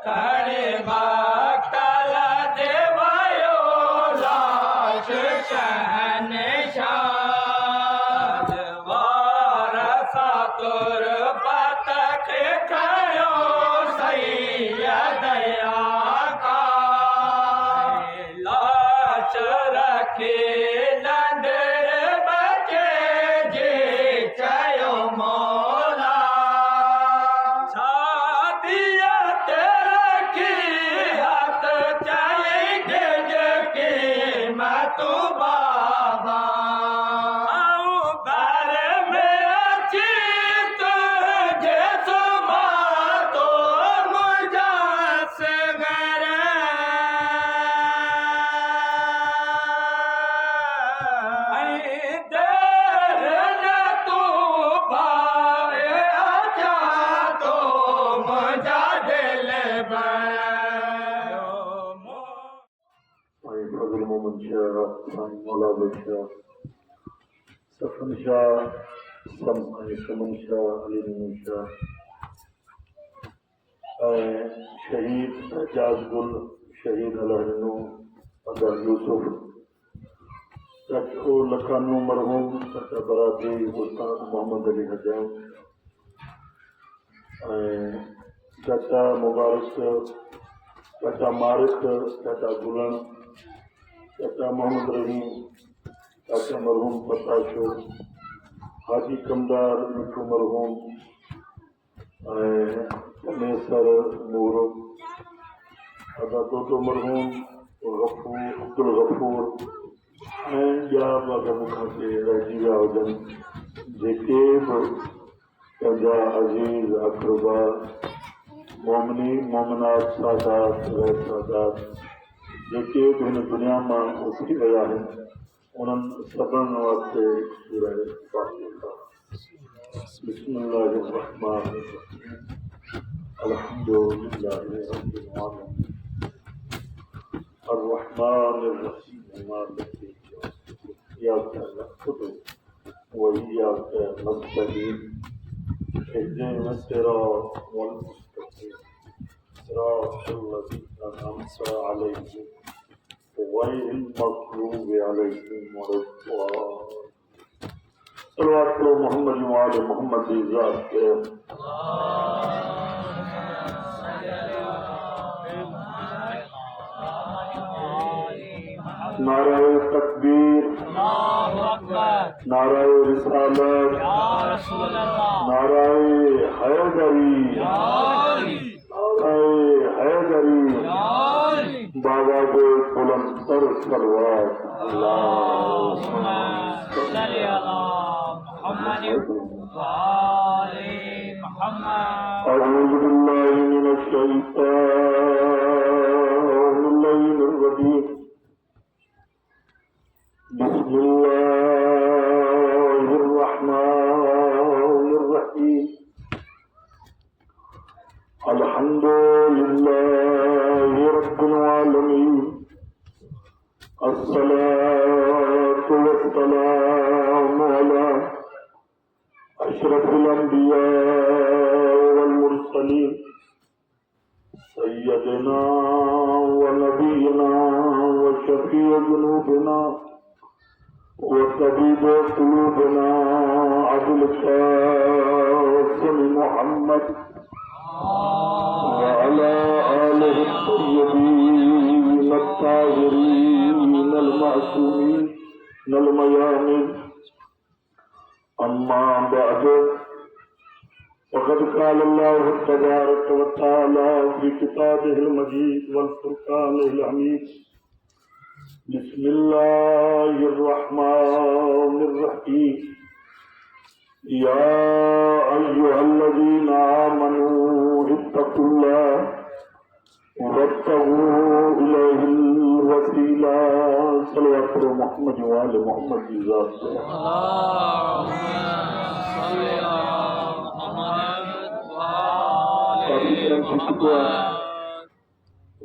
खड़े बाकल देवायो लाश शहनशाह वारसा तुरबत के खयो सैयद आका लाश रखे नंदर बचे जे चयो मौला शादिया तेरा की हाथ चले गेज के मत बाबा घर में अच्छी तुझे सुबह तो मुझा से घर देर न तू भाए आजा तो मुझा दिल साईं फजल मोहम्मद शाह, साईं मौला शाह, सफन शाह, साईं समन शाह, अली नूर शाह, शहीद एजाज गुल, शहीद अलहनो अदर यूसुफ, चाचो लखानू मरहूम चाचा बरादरी उस्ताद मोहम्मद अली हजाम, चाचा मुबारक, चाचा मारिक, चाचा गुलन, चाचा मोहम्मद रहीम, चाचा मरहूम पताशो, हाजी कमदार मिठू मरहूम, कनेसर नूर, अदा दोदो मरहूम, गफूर अब्दुल गफूर, ऐं ॿिया बाग मूंखां के रहिजी विया हुजनि जेके बि पंहिंजा अज़ीज़ अक़रबा मोमिनी मोमिनात सादात गैर सादात जेके बि हिन दुनिया मां उथी विया आहिनि उन्हनि सभिनि वास्ते सूरह फातिहा बिस्मिल्लाहिर रहमानिर रहीम अल्हम्दुलिल्लाहि रब्बिल आलमीन अर्रहमानिर रहीम मालिकि यौमिद्दीन इय्याका नअबुदु व इय्याका नस्तईन इहदिना सिरातल मुस्तक़ीम सिरातल लज़ीना अनअमता अलैहिम गैरिल मग़ज़ूबि अलैहिम वलद्दाल्लीन सल्लल्लाहु अलैहि मोहम्मद व आले मोहम्मद की ज़ात पे नाराए तकबीर, नाराए रिसालत, नाराए हैदरी, नाराए हैदरी, बाबा के बुलंदतर सलवात अऊज़ु बिल्लाहि मिनश शैतानिर रजीम बिस्मिल्लाहिर रहमानिर रहीम अल्हम्दुलिल्लाहि रब्बिल आलमीन अस्सलातु वस्सलामु अला अशरफिल अंबिया वल मुरसलीन सय्यदना व नबीना व शफीअ जुनूबना वतबीब कुलूबना अबुल कासिम मुहम्मद वअला आलिहि तय्यबीन अत्ताहिरीन अल-मासूमीन अल-मयामीन अम्मा बअद फ़क़द क़ाल अल्लाहु तबारक व तआला फ़ी किताबिहिल मजीद वल फ़ुरक़ानिल हमीद बिस्मिल्लाहिर रहमानिर रहीम या अय्युहल्लज़ीना आमनू इत्तक़ुल्लाह वब्तगू इलैहिल वसीला सल्लल्लाहु अलैहि मोहम्मद व आले मोहम्मद की ज़ात से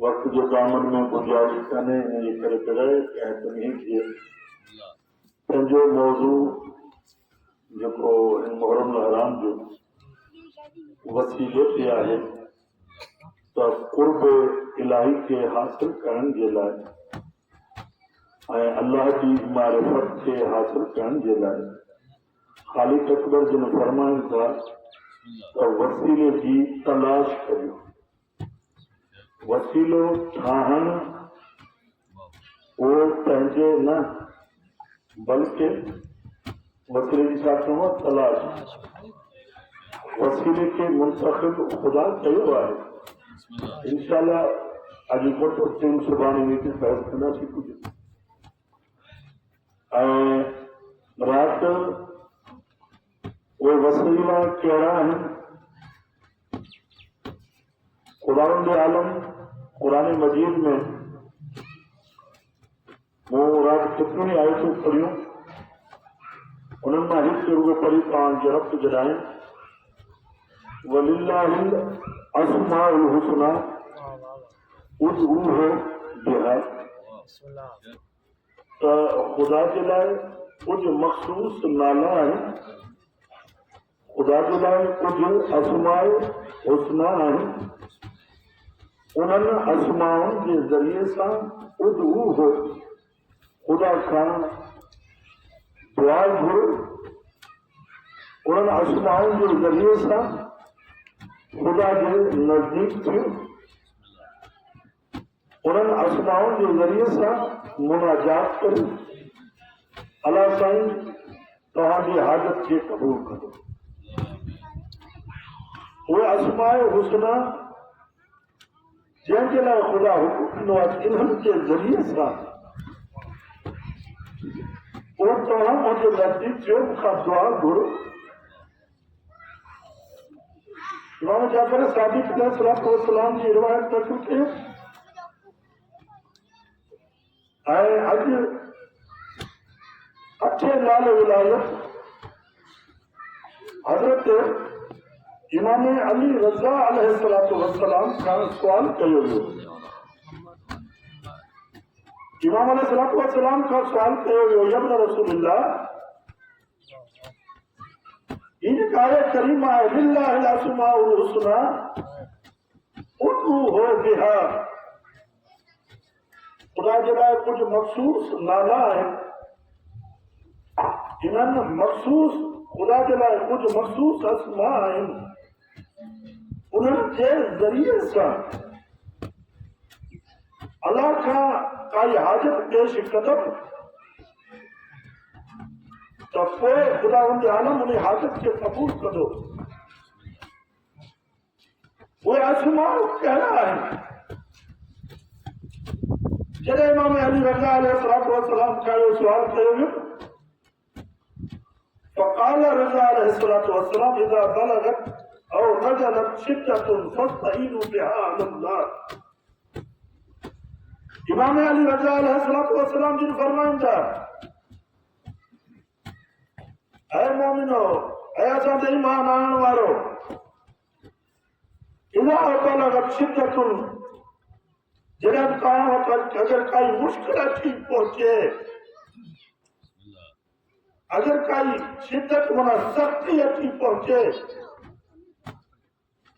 वक्त जो दामन में गुंजाइश कने ये करे करे कहते नहीं कि पंजो मौजू जेको मुहर्रम हराम जो वसीले ते आहे तो क़ुर्ब इलाही के हासिल करण जे लाइ ऐं अल्लाह जी मारिफत खे हासिल करण जे लाइ ख़ालिक अकबर जिन फरमाइनि था त वसीले जी तलाश करियो। वसीलो ठाहणु उहो पंहिंजे न बल्कि वसीले जी छा चऊं तलाश। वसीले खे मुंतखब ख़ुदा कयो आहे। इंशाअल्लाह अॼु घटि थियूं सुभाणे मीटिंग बहस कंदासीं कुझु। ऐं राति उहे वसीला कहिड़ा आहिनि? ख़ुदावंद आलम क़ुरान मजीद में वो रात कितनी आयतूं पढ़ियूं, उन्हनि मां हिकु रुगो पढ़ी तव्हां जे रब्त जॾाएं वलिल्लाहिल अस्माउल हुस्ना उदऊहु बिहा। त ख़ुदा जे लाइ कुझु मख़सूस नाला आहिनि, ख़ुदा जे लाइ कुझु अस्माउ हुस्ना आहिनि। उन्हनि अस्माउनि जे ज़रिए सां उदऊहु ख़ुदा खां दुआ घुर। उन्हनि अस्माउनि जे ज़रिए सां ख़ुदा जे नज़दीक थियो। उन्हनि अस्माउनि जे ज़रिए सां मुनाजात करियो। अल्लाह साईं तव्हांजी हाजत खे क़बूल करो। उहे अस्माए हुस्ना जंहिंजे लाइ ख़ुदा हुकुम ॾिनो आहे, इन्हनि जे ज़रिए सां पोइ तव्हां मुंहिंजे नज़दीक थियो, मूंखां दुआ घुरो। इमाम जाफ़र सादिक़ अलैहिस्सलाम जी रिवायत नक़ल कयो। ऐं अॼु 8 लाल विलायत हज़रत इमाम अली रज़ा अलैहिस्सलाम खां सुवाल कयो वियो। इमाम अलैहिस्सलाम खां सुवाल कयो वियो, या इब्न रसूलिल्लाह, इन आयत करीमा है लिल्लाहिल अस्माउल हुस्ना उदऊहु बिहा। ख़ुदा जे लाइ कुझु मख़सूस नाला आहिनि। इन्हनि मख़सूस ख़ुदा जे लाइ कुझु मख़सूस अस्मा आहिनि। उन्हनि जे ज़रिए सां अल्लाह खां काई हाजत पेश कदम त पोइ ख़ुदावंद आलम उन हाजत खे क़बूल कंदो। उहे अस्माउ कहिड़ा आहिनि? जॾहिं इमाम अली रज़ा अलैहिस्सलाम खां इहो सुवाल कयो वियो, फ़क़ाल रज़ा अलैहिस्सलाम इज़ा बलगत औ नज़लत शिद्दतुन फस्तईनु बिहा अलल्लाह। इमाम अली रज़ा अलैहिस्सलाम जिन फरमाइनि था, ऐ मोमिनो, ऐ असां ते ईमान आणण वारो, इज़ा बलगत शिद्दतुन, जॾहिं तव्हां वटि अगरि काई मुश्किल अची पहुचे, अगर काई शिद्दत माना सख्ती अची पहुचे,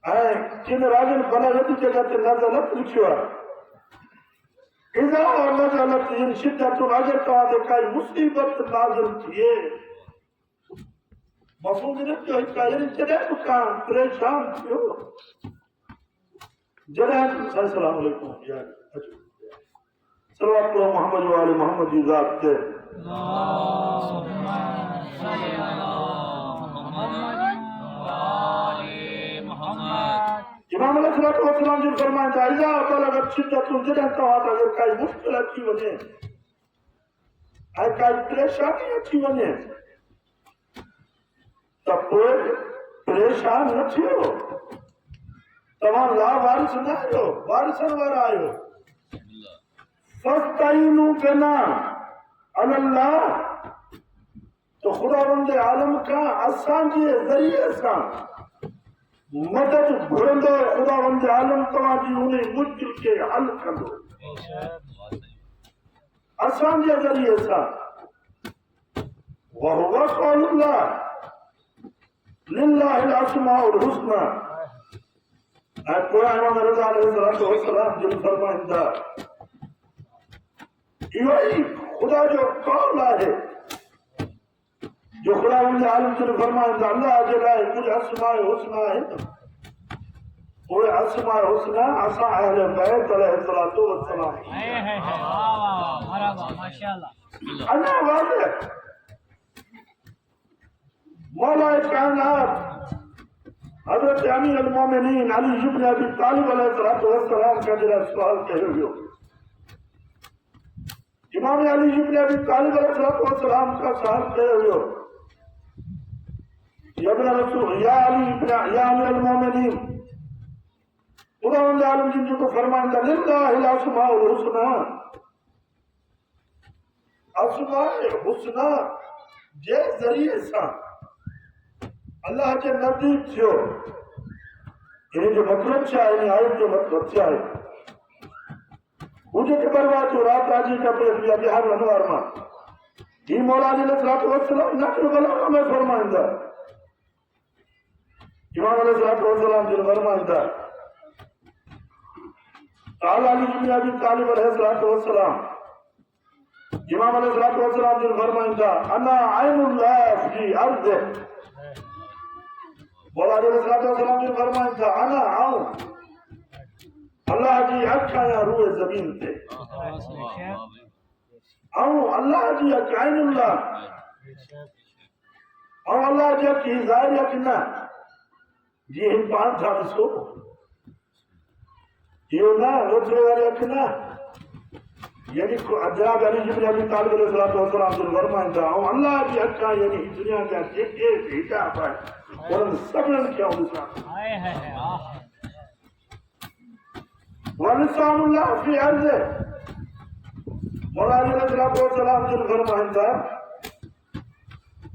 ऐं किन राजन बलगत जी जगह ते नज़लत लिखियो आहे, इज़ा नज़लत इन शिद्दतुन, अगर तव्हां ते काई मुसीबत नाज़िल थिए, मफ़हूम इन जो हिकु आहे, जॾहिं बि का परेशान थियो, जॾहिं अस्सलाम वालेकुम यार सल्लल्लाहु मोहम्मद व आले मोहम्मद जी ज़ात ते इमाम अलैहिस्सलाम जी फरमाइनि था, इज़ा बलगत शिद्दतुन, जॾहिं तव्हां वटि अगरि काई मुश्किल अची वञे ऐं काई परेशानी अची वञे, त पोइ परेशान न थियो। तव्हां लावारिस न आहियो, वारिसनि वारा आहियो। फस्तईनु बिना अलल्लाह, तो ख़ुदावंद आलम खां असांजे ज़रिए सां मदद घुरंदो। ख़ुदावंद आलम तव्हांजी उन मुश्किल खे हल कंदो असांजे ज़रिए सां। वहुव क़ौलुल्लाह लिल्लाहिल अस्माउल हुस्ना, पोइ इमाम रज़ा अलैहिस्सलाम जिन फरमाईंदा इहो ई ख़ुदा जो कौल आहे जो ख़ुदा उन आलम जिन फरमाईंदा अल्लाह जे लाइ कुझु अस्माए हुस्ना आहिनि उहे अस्माए हुस्ना असां अहले बैत अलैहिस्सलातु वस्सलाम अञा वाज़िह मौला कायनात हज़रत अमीर अल मोमिनीन अली इब्न अबी तालिब अलैहिस्सलातु वस्सलाम का जरा सवाल कयो वियो इमाम अली इब्न अबी तालिब अलैहिस्सलातु वस्सलाम का सवाल कयो वियो या इब्न रसूल या अमीर अल मोमिनीन खुदा उन आलम जिन को फरमाइंदा लिल्लाहिल अस्माउल हुस्ना अस्माए हुस्ना जे ज़रिए सां अल्लाह के नजदीक थियो इन जो मतलब छा आहे आयत जो मतलब छा आहे मुझे ख़बर बा जो रात आजी का पेश या बिहार अनवार मां ही मौला अलैहि वसल्लम नक्ल बलागा में फरमाइंदा इमाम अलैहि वसल्लम जो फरमाइंदा काल अली इब्न अबी तालिब अलैहि वसल्लम इमाम अलैहि वसल्लम जो फरमाइंदा अना ऐनुल्लाह फी अर्ज़ मौला अलैहिस्सलाम ने फरमाया अना आऊं अल्लाह जी अखा या रूए जमीन ते आऊं अल्लाह जी अकाइनुल्लाह और अल्लाह जी की ज़ाहिर यकीना जी इन पांच था इसको ये ना रोज़ वाले यकीना यानी जनाब अली इब्न अबी तालिब अलैहिस्सलाम ने फरमाया और अल्लाह जी अखा यानी दुनिया का जेके हिसाब है और सबन क्या होता है वलिसानुल्लाह फी अर्ज़ मौला अलैहिस्सलाम जिन फरमाइंदा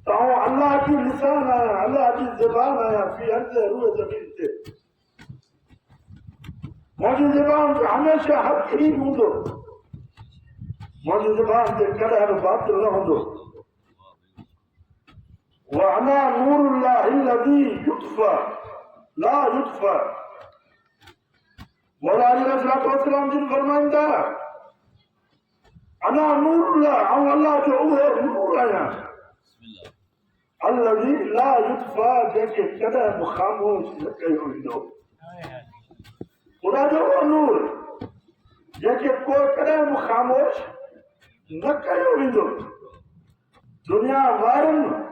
तो अल्लाह की लिसान आया अल्लाह की ज़बान आया फी अर्ज़ रूए ज़मीन ते मुझी ज़बान पे हमेशा हक़ ही हूंदो मुझी ज़बान ते कॾहिं बातिल न हूंदो وأنا نور الله الذي يطفى لا يطفى मौला अलैहिस्सलाम जिन फरमाइंदा अना नूर अल्लाह ऐं अल्लाह जो उहो नूर आहियां الذي ला युत्फा जेके कॾहिं ख़ामोश न कयो वेंदो ख़ुदा जो उहो नूर जेके को कॾहिं ख़ामोश न कयो वेंदो दुनिया वारनि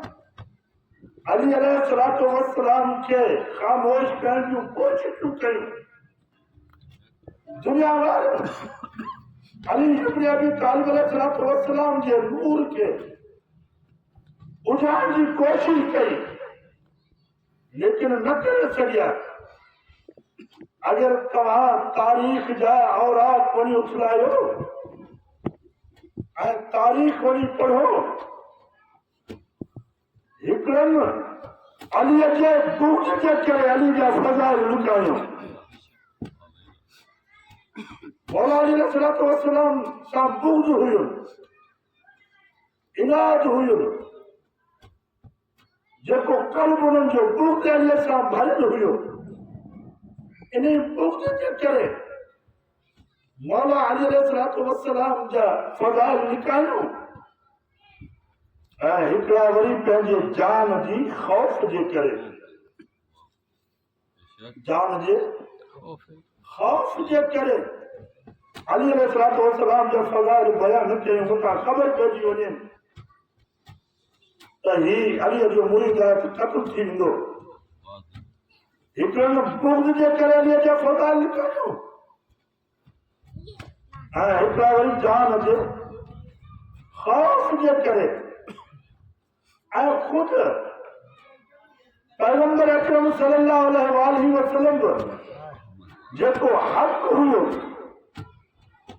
अली अलैहिस्सलातु वस्सलाम के खामोश करण जूं कोशिशूं कयूं दुनिया वारे अली इब्न अबी तालिब अलैहिस्सलातु वस्सलाम जे नूर के बुझाइण जी कोशिश कई लेकिन न करे सघिया अगर तव्हां तारीख़ जा औराक वञी उछलायो ऐं तारीख़ वञी पढ़ो हिकड़नि अलीअ जे बुग़्ज़ जे करे अली जा फ़ज़ाइल लुकायो मौला अलैहिस्सलाम सां बुग़्ज़ हुयो इनाद हुयो जेको क़ल्ब उन्हनि जो बुग़्ज़ अलीअ सां भरियलु हुयो इन बुग़्ज़ जे करे मौला अलैहिस्सलाम जा फ़ज़ाइल लिकायो हिकिड़ा वरी पंहिंजे जान जी ख़ौफ़ जे करे जान जे ख़ौफ़ जे करे अली अलैहिस्सलाम जा फ़ज़ाइल बयान न कयूं मूंखां ख़बर पइजी वञे त ही अलीअ जो मुरीद आहे त क़त्ल थी वेंदो हिकिड़नि बुग़्ज़ जे करे अलीअ जा फ़ज़ाइल लिकायो हिकिड़ा वरी जान जे ख़ौफ़ जे करे खुद पैगंबर अकरम सल्लल्लाहु अलैहि वसल्लम जेको हक़ हुयो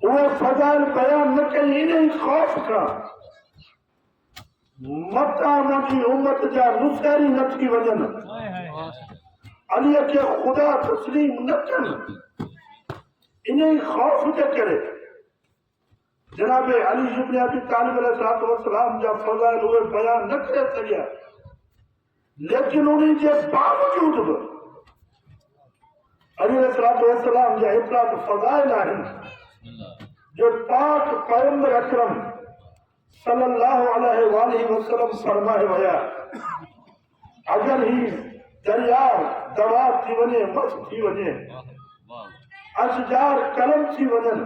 उहे फ़ज़ाइल बयान न कई इन ख़ौफ़ खां मतां मुंहिंजी उम्मत जा नुसैरी न थी वञनि अलीअ खे ख़ुदा तस्लीम न कनि इन ख़ौफ़ जे करे जनाब अली इब्न अबी तालिब अलैहिस्सलाम जा फ़ज़ाइल उहे बयान न करे सघिया लेकिन उन्हीं जे बावजूद भी अली अलैहिस्सलाम जा एतिरा त फ़ज़ाइल आहिनि जो पाक पैगंबर अकरम सल्लल्लाहु अलैहि वसल्लम फरमाए विया अगर ही दरिया दवा थी वञे मस्त थी वञे अशजार कलम थी वञनि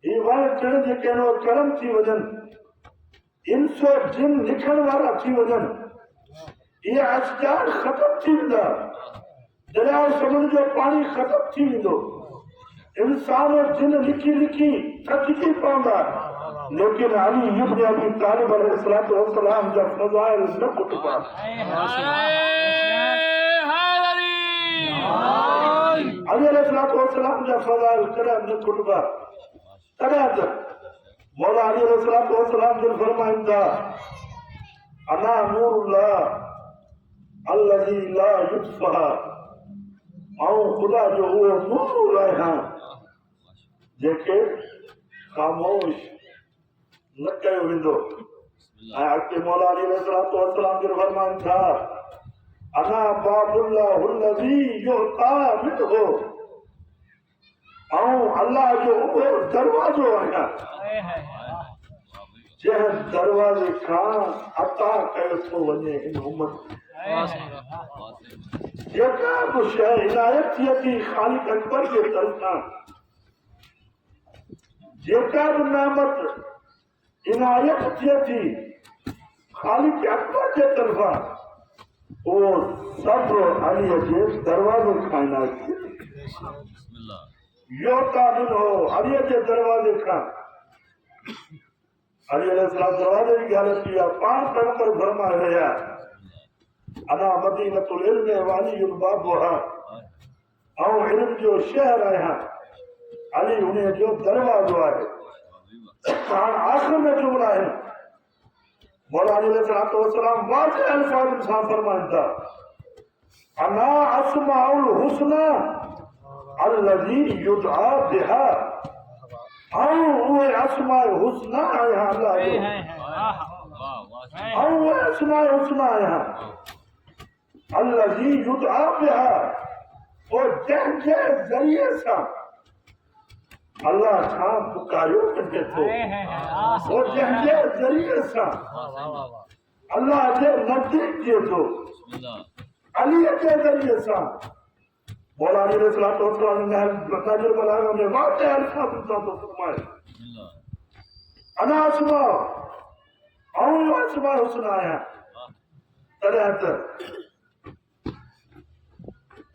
ही वण टिण जेके आहिनि उहे कलम थी वञनि इंसो जिन लिखण वारा थी वञनि इहे अशजार ख़तम थी वेंदा दरिया समुंड जो पानी ख़तम थी वेंदो इंसान और जिन लिखी लिखी थकिजी पवंदा लेकिन अली इब्न अबी तालिब अलैहिस्सलाम जा फ़ज़ाइल न कुटबा अली अलैहिस्सलाम जा फ़ज़ाइल कॾहिं न कुटबा तॾहिं त मौला अली अलैहिस्सलाम जो फरमाइनि था अना नूरुल्लाह अल्लज़ी ला युत्फ़ा ऐं ख़ुदा जो उहो नूर आहियां जेके ख़ामोश न कयो वेंदो ऐं अॻिते मौला अली अलैहिस्सलाम जो फरमाइनि था अना बाबुल्लाहुल्लज़ी युता मिनहु ऐं अल्लाह जो उहो दरवाज़ो आहियां जंहिं दरवाज़े खां अता कयो थो वञे हिन उम्मत जेका बि शइ इनायत थिए थी ख़ालिक अकबर जे तरफ़ां जेका बि नेमत इनायत थिए थी ख़ालिक अकबर जे तरफ़ां उहो सभु अलीअ जे दरवाज़े खां इनायत थिए थी योता ॾिनो अलीअ जे दरवाज़े खां अली अलैहिस्सलाम दरवाज़े जी ॻाल्हि थी आहे पाण पैगंबर फरमाए विया अना मदीनतुल इल्म वालियुल बाबुहा ऐं इल्म जो शहर आहियां अली उन जो दरवाज़ो आहे हाणे आख़िर में जुमिला आहिनि मौला अली अलैहिस्सलाम वाज़िह अल्फाज़ सां फरमाइनि था अना अस्माउल हुस्ना अल्लज़ी युदआ बिहा ऐं उहे अस्माए हुस्ना आहियां अल्लाह जो ऐं उहे अस्माए हुस्ना आहियां अल्लज़ी युदआ बिहा और जंहिंजे ज़रिए सां अल्लाह खां पुकारियो वञे थो और जंहिंजे ज़रिए सां अल्लाह जे नज़दीक थिए थो अलीअ जे ज़रिए सां मौला अली अलैहिस्सलाम ने नाज़िल बनाया में वाक़िअ अल्फाज़ सां तो फरमाए अना अस्मा ऐं अस्मा हुस्ना आहियां तॾहिं त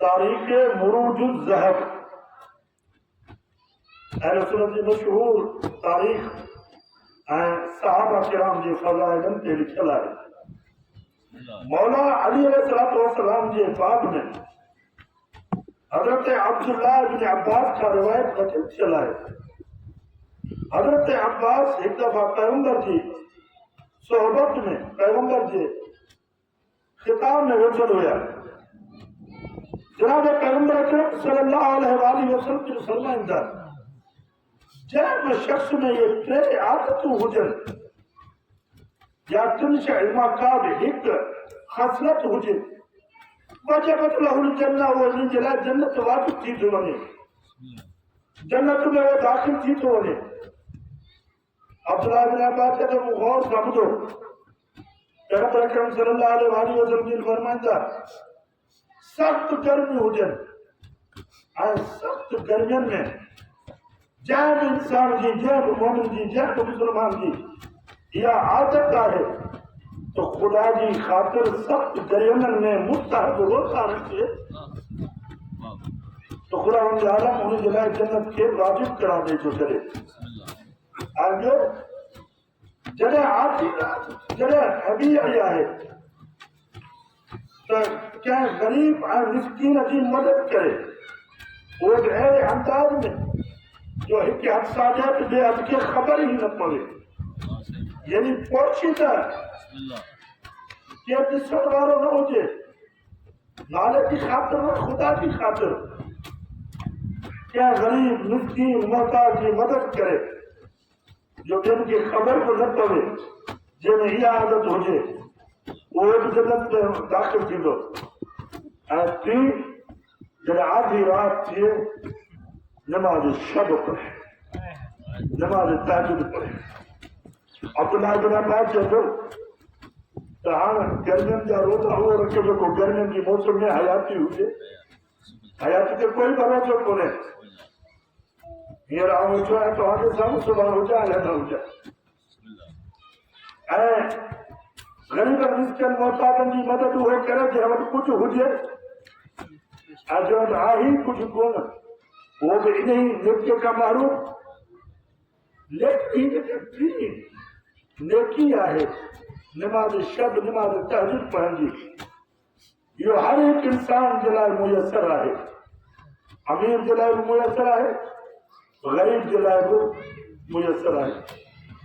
तारीख़ मुरूज ज़हब अहले सुन्नत जी मशहूर तारीख़ ऐं सहाबा किराम जे फ़ज़ाइलनि ते लिखियल आहे मौला अली अलैहिस्सलाम जे बाब में हज़रत अब्दुल्लाह इब्न अब्बास का रिवायत नक़ल थियल आहे हज़रत अब्बास एक दफ़ा पैगंबर जी सोहबत में पैगंबर जे खिताब में वेठल हुया जनाब पैगंबर अकरम सल्लल्लाहु अलैहि वसल्लम जो फरमाइनि था जंहिं बि शख़्स में ये टे आदतूं हुजनि या तिन शइ मां का बि हिकु ख़ासियत हुजे वजबत लहुल जन्नह वो इनजे लाइ जन्नत वाजिब थी थो वञे जन्नत में वो दाख़िल थी थो वञे अब्दुल्लाह इब्न अब्बास खे मूं गौर सां ॿुधो पैगंबर अकरम सल्लल्लाहु अलैहि वसल्लम जी फरमाइनि था सख़्त गर्मी हुजनि ऐं सख़्त गर्मियुनि में जंहिं बि इंसान जी जंहिं बि मोमिन जी जंहिं बि मुस्लमान जी इहा आदत आहे तो खुदा जी खातिर सख्त गर्मियुनि में मुस्तहब रोज़ा रखे तो खुदा उनके आलम उनके लाइ जन्नत के वाजिब करा दे जो करे आगे जॾहिं आखिरी रात जॾहिं हबी आई आहे तो कंहिं गरीब ऐं मिस्कीन जी मदद करे वो अहिड़े अंदाज में जो हिकु हथ सां ॾिए त ॿिए हथ खे ख़बर ई न पवे यानी पोशीदा के ॾिसण वारो न हुजे नाले की ख़ातिर न खुदा की खातिर क्या गरीब मिस्कीन मोहताज की मदद करे जो जिनकी खबर को न पवे जंहिंमें इहा आदत हुजे उहे बि जन्नत में दाख़िल थींदो ऐं टी जब आधी रात थी नमाज शब पढ़े, नमाज तहज्जुद पढ़े। अब्दुल्लाह बिन अब्बास चवंदो त हाणे गर्मियुनि जा रोज़ा उहो रखे जेको गर्मियुनि जी मौसम में हयाती हुजे। हयाती ते कोई भरोसो कोन्हे। हींअर आउं वेठो आहियां तव्हांजे साम्हूं, सुभाणे हुजां या न हुजां। ऐं ग़रीबनि मिस्किन मोहताजनि जी मदद उहो करे जंहिं वटि कुझु हुजे ऐं जंहिं वटि आहे ई कुझु कोन, उहो बि इन ई नेकीअ खां महरूम। नेकी आहे नमाज शब, नमाज तहज्जुद पढ़ण जी। इहो हर हिकु इंसान जे लाइ मुयसर आहे। अमीर जे लाइ बि मुयसर आहे, ग़रीब जे लाइ बि मुयसर आहे,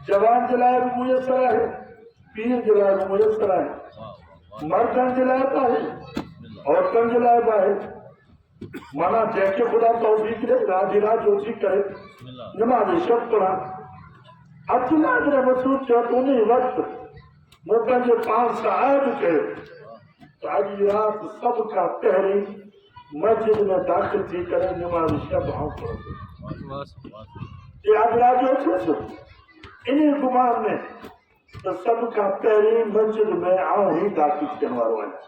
जवान जे लाइ बि मुयसर आहे, पीर जे लाइ बि मुयसर आहे, मर्दनि जे लाइ बि आहे, औरतुनि जे लाइ बि आहे। माना जंहिंखे ख़ुदा तौफ़ीक़ ॾे राति रात जो उथी करे नमाज शब पढ़ा। अब्दुल्लाह बिन मसूद चयो त उन वक़्तु मूं पंहिंजे पाण सां आयद कयो त अॼु राति सभ खां पहिरीं मस्जिद में दाख़िल थी करे नमाज शब आउं पढ़ंदुसि। अॼु राति जो थियुसि इन गुमान में त सभ खां पहिरीं मस्जिद में आउं ई दाख़िल थियण वारो आहियां।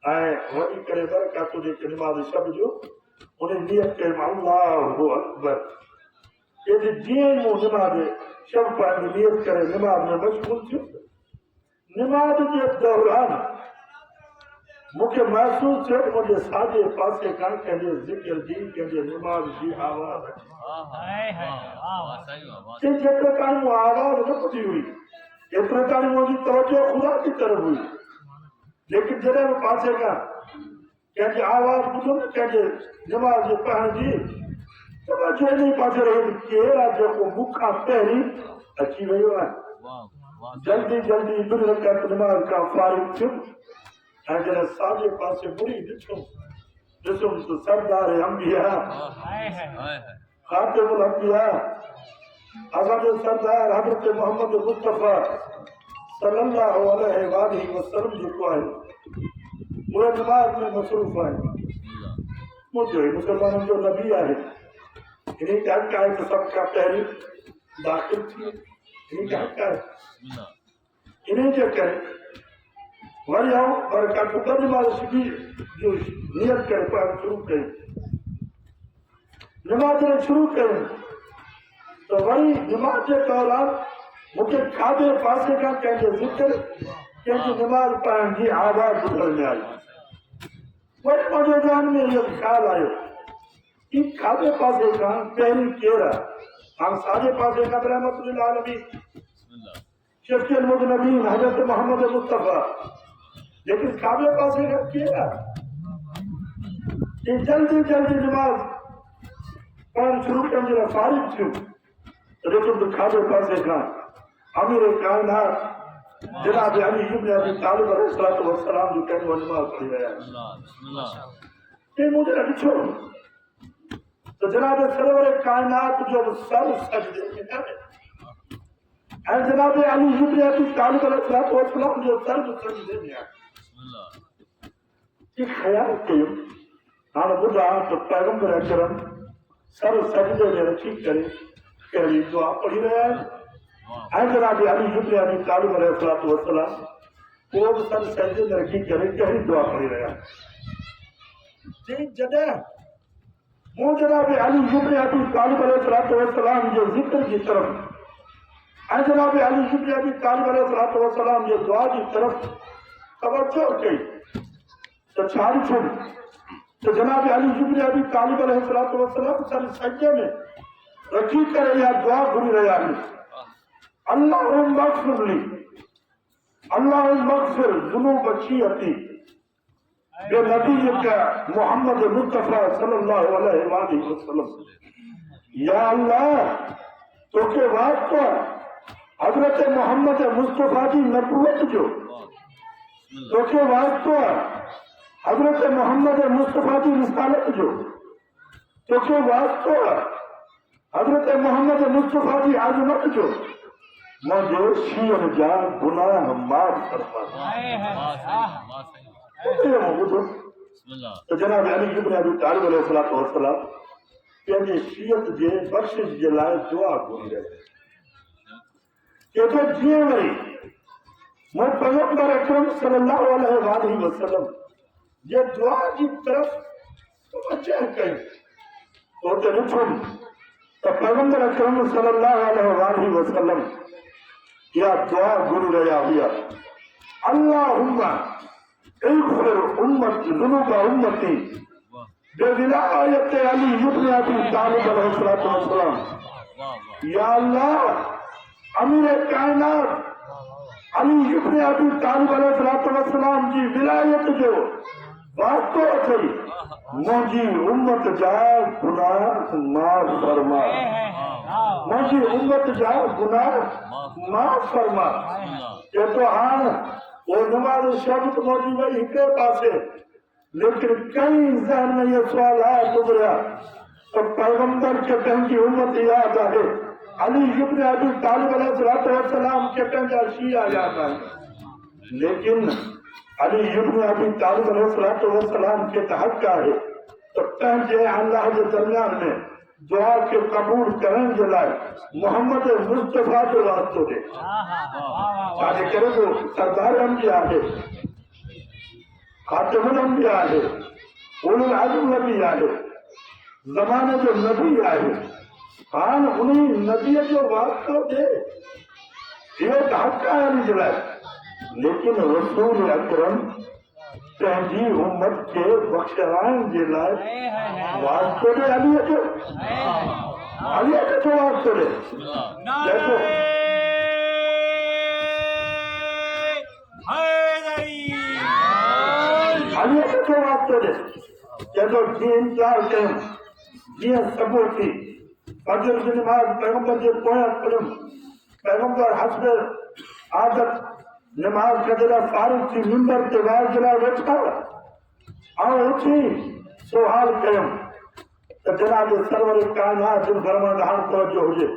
ऐं वञी करे बरकातु जेके नमाज शब जो उन नियत कयमि अल्लाहु अकबर। यदि जीअं मूं नमाज शब पढ़ण जी नियत करे नमाज में मशगूल थियो, नमाज जे दौरान मूंखे महसूस थियो मुंहिंजे साॼे पासे खां कंहिंजे ज़िक्र जी, कंहिंजे नमाज जी आवाज़ अचे। जेतिरे ताईं मूं आवाज़ न ॿुधी हुई एतिरे ताईं मुंहिंजी तवजो ख़ुदा जी तरफ़ हुई। लेकिन जॾहिं बि पासे खां कंहिंजी आवाज़ ॿुधो न कंहिंजे नमाज जे पढ़ण जी, तवजो इन पासे रही केरु आहे जेको मूंखां पहिरीं अची वियो आहे। जल्दी जल्दी ॿिनि रकात नमाज़ खां फारिग थियुमि ऐं जॾहिं साॼे पासे मुड़ी ॾिसुमि त सरदार अंबिया, खातिमुल अंबिया, असांजो सरदार हज़रत मोहम्मद मुस्तफ़ा सल्लल्लाहु अलैहि वसल्लम जेको आहे उहे नमाज़ में मसरूफ़ आहिनि। मुंहिंजो ई मुसलमाननि जो नबी आहे। इन हक़ आहे त सभ खां पहिरीं दाख़िल थी, इन हक़ आहे। इन जे करे वरी आउं बरकातु ॿ नमाज़ सुबुह जो नियत करे पढ़णु शुरू कई। नमाज़ शुरू कयूं त वरी नमाज़ जे दौरान मूंखे खाधे पासे खां कंहिंजे ज़िक्र, कंहिंजी नमाज़ पढ़ण जी आवाज़ ॿुधण में आई। वरी मुंहिंजे ध्यान में इहो ख़्यालु आयो कि खाधे पासे खां पहिरीं केरु आहे। हाणे साॼे पासे खां रहमतुल आलमीन शफ़ीउल मुज़नबीन हज़रत मोहम्मद मुस्तफ़ा, लेकिन खाधे पासे खां केरु आहे। जल्दी जल्दी नमाज़ पढ़णु शुरू करण जे लाइ फारिग थियूं त ॾिठुमि त खाधे पासे खां अमीर काइनात जनाब अली इब्न अबी तालिब अलैहिस्सलातु वस्सलाम जो कंहिं नमाज़ पढ़ी रहिया आहिनि। मूं जॾहिं ॾिठो तो जनाब सरवर कायनात जो सर सजदे में है ऐं जनाब अली इब्न अबी तालिब अलैहिस्सलातु वस्सलाम जो सर सजदे में है। ये ख्याल कयो हाणे ॿुधा त पैगंबर अकरम सर सजदे में रखी करे कहिड़ी दुआ पढ़ी रहिया आहिनि ऐं जनाब अली इब्न अबी तालिब अलैहिस्सलातु वस्सलाम उहो बि सर सजदे में रखी करे कहिड़ी दुआ पढ़ी रहिया आहिनि। जॾहिं मूं जनाब अली इब्न अबी तालिब अलैहिस्सलातु वस्सलाम जो ज़िक्र की तरफ़ ऐं जनाब अली इब्न अबी तालिब अलैहिस्सलातु वस्सलाम जो दुआ की तरफ़ तवज्जो कई तो छा ॾिठुमि त जनाब अली इब्न अबी तालिब अलैहिस्सलातु वस्सलाम सर सजदे में रखी करे इहा दुआ घुरी रहिया आहिनि। अल्लाहुम्मा अग़फ़िर ली, अल्लाहुम्मा अग़फ़िर ज़ुनूब शियती बेनबीय्यिका मोहम्मद मुस्तफ़ा सल्लल्लाहु अलैहि वसल्लम। या अल्लाह तोखे वास्तो हज़रत मोहम्मद मुस्तफ़ा जी नबूवत जो, तोखे वास्तो हज़रत मोहम्मद मुस्तफ़ा जी रिसालत जो, तोखे वास्तो हज़रत मोहम्मद मुस्तफ़ा जी आज़मत जो मुंहिंजे शीअनि जा गुनाह माफ़ फरमा। तो जनाब अली इब्न अबी तालिब अलैहिस्सलातु वस्सलाम पंहिंजे शीयत जे बख़्शिश जे लाइ दुआ घुरी रहिया के तो जीअं वरी मूं पैगंबर अकरम सल्लल्लाहु अलैहि वसल्लम जे दुआ जी तरफ़ तवज्जो कई तो ॾिठुमि त पैगंबर अकरम सल्लल्लाहु अलैहि वसल्लम इहा दुआ घुरी रहिया हुआ अल्लाहुम्मा इग़फिर उम्मती ज़ुनूब उम्मती बिविलायत अली इब्न अबी तालिब अलैहिस्सलातु वस्सलाम या अल्लाह अमीर कायनात अली इब्न अबी तालिब अलैहिस्सलातु वस्सलाम जी विलायत जो वास्तो अथई मुंहिंजी उम्मत जा गुनाह माफ़ फरमा मुंहिंजी उम्मत जा गुनाह माफ़ फरमा ये तो हाणे वो नमाज शब्द मौजी वही हिकिड़े पासे लेकिन कई ज़हन में ये सवाल गुजरिया तो पैगंबर के पंहिंजी उम्मत याद आहे अली इब्न अबी तालिब अलैहिस्सलातु वस्सलाम के पंहिंजा शिया याद आहे लेकिन अली इब्न अबी तालिब अलैहिस्सलातु वस्सलाम के हक़ आहे तो पंहिंजे अल्लाह जे दरमियान में दुआ के कबूल करण जे लाइ मोहम्मद मुस्तफा जो वास्तो ॾे छाजे करे जो सरदार अंबिया आहे खातिमुल अंबिया आहे उलुल अज़्म नबी आहे ज़माने जो नबी आहे हाणे उन नबीअ जो वास्तो ॾे इहो त हक़ आहे अली जे लाइ लेकिन रसूल अकरम पंहिंजी उम्मत के बख़्शिराइण जे लाइ वास्तो ॾे अलीअ जो वास्तो ॾे देखो अलीअ खे वास्तो ॾे चएतो जीअं इंतज़ार कयूं जीअं सबूर थी फजर जी नमाज़ पैगंबर जे पोयां पढ़ियुमि पैगंबर हस्ब आदत नमाज कदरा फारिग थी मिंबर ते वार जे लाइ वेठा ऐं उथी सुवाल कयुमि त जनाब सरवर कायनात जिन फरमाइनि हाणे तवजो हुजे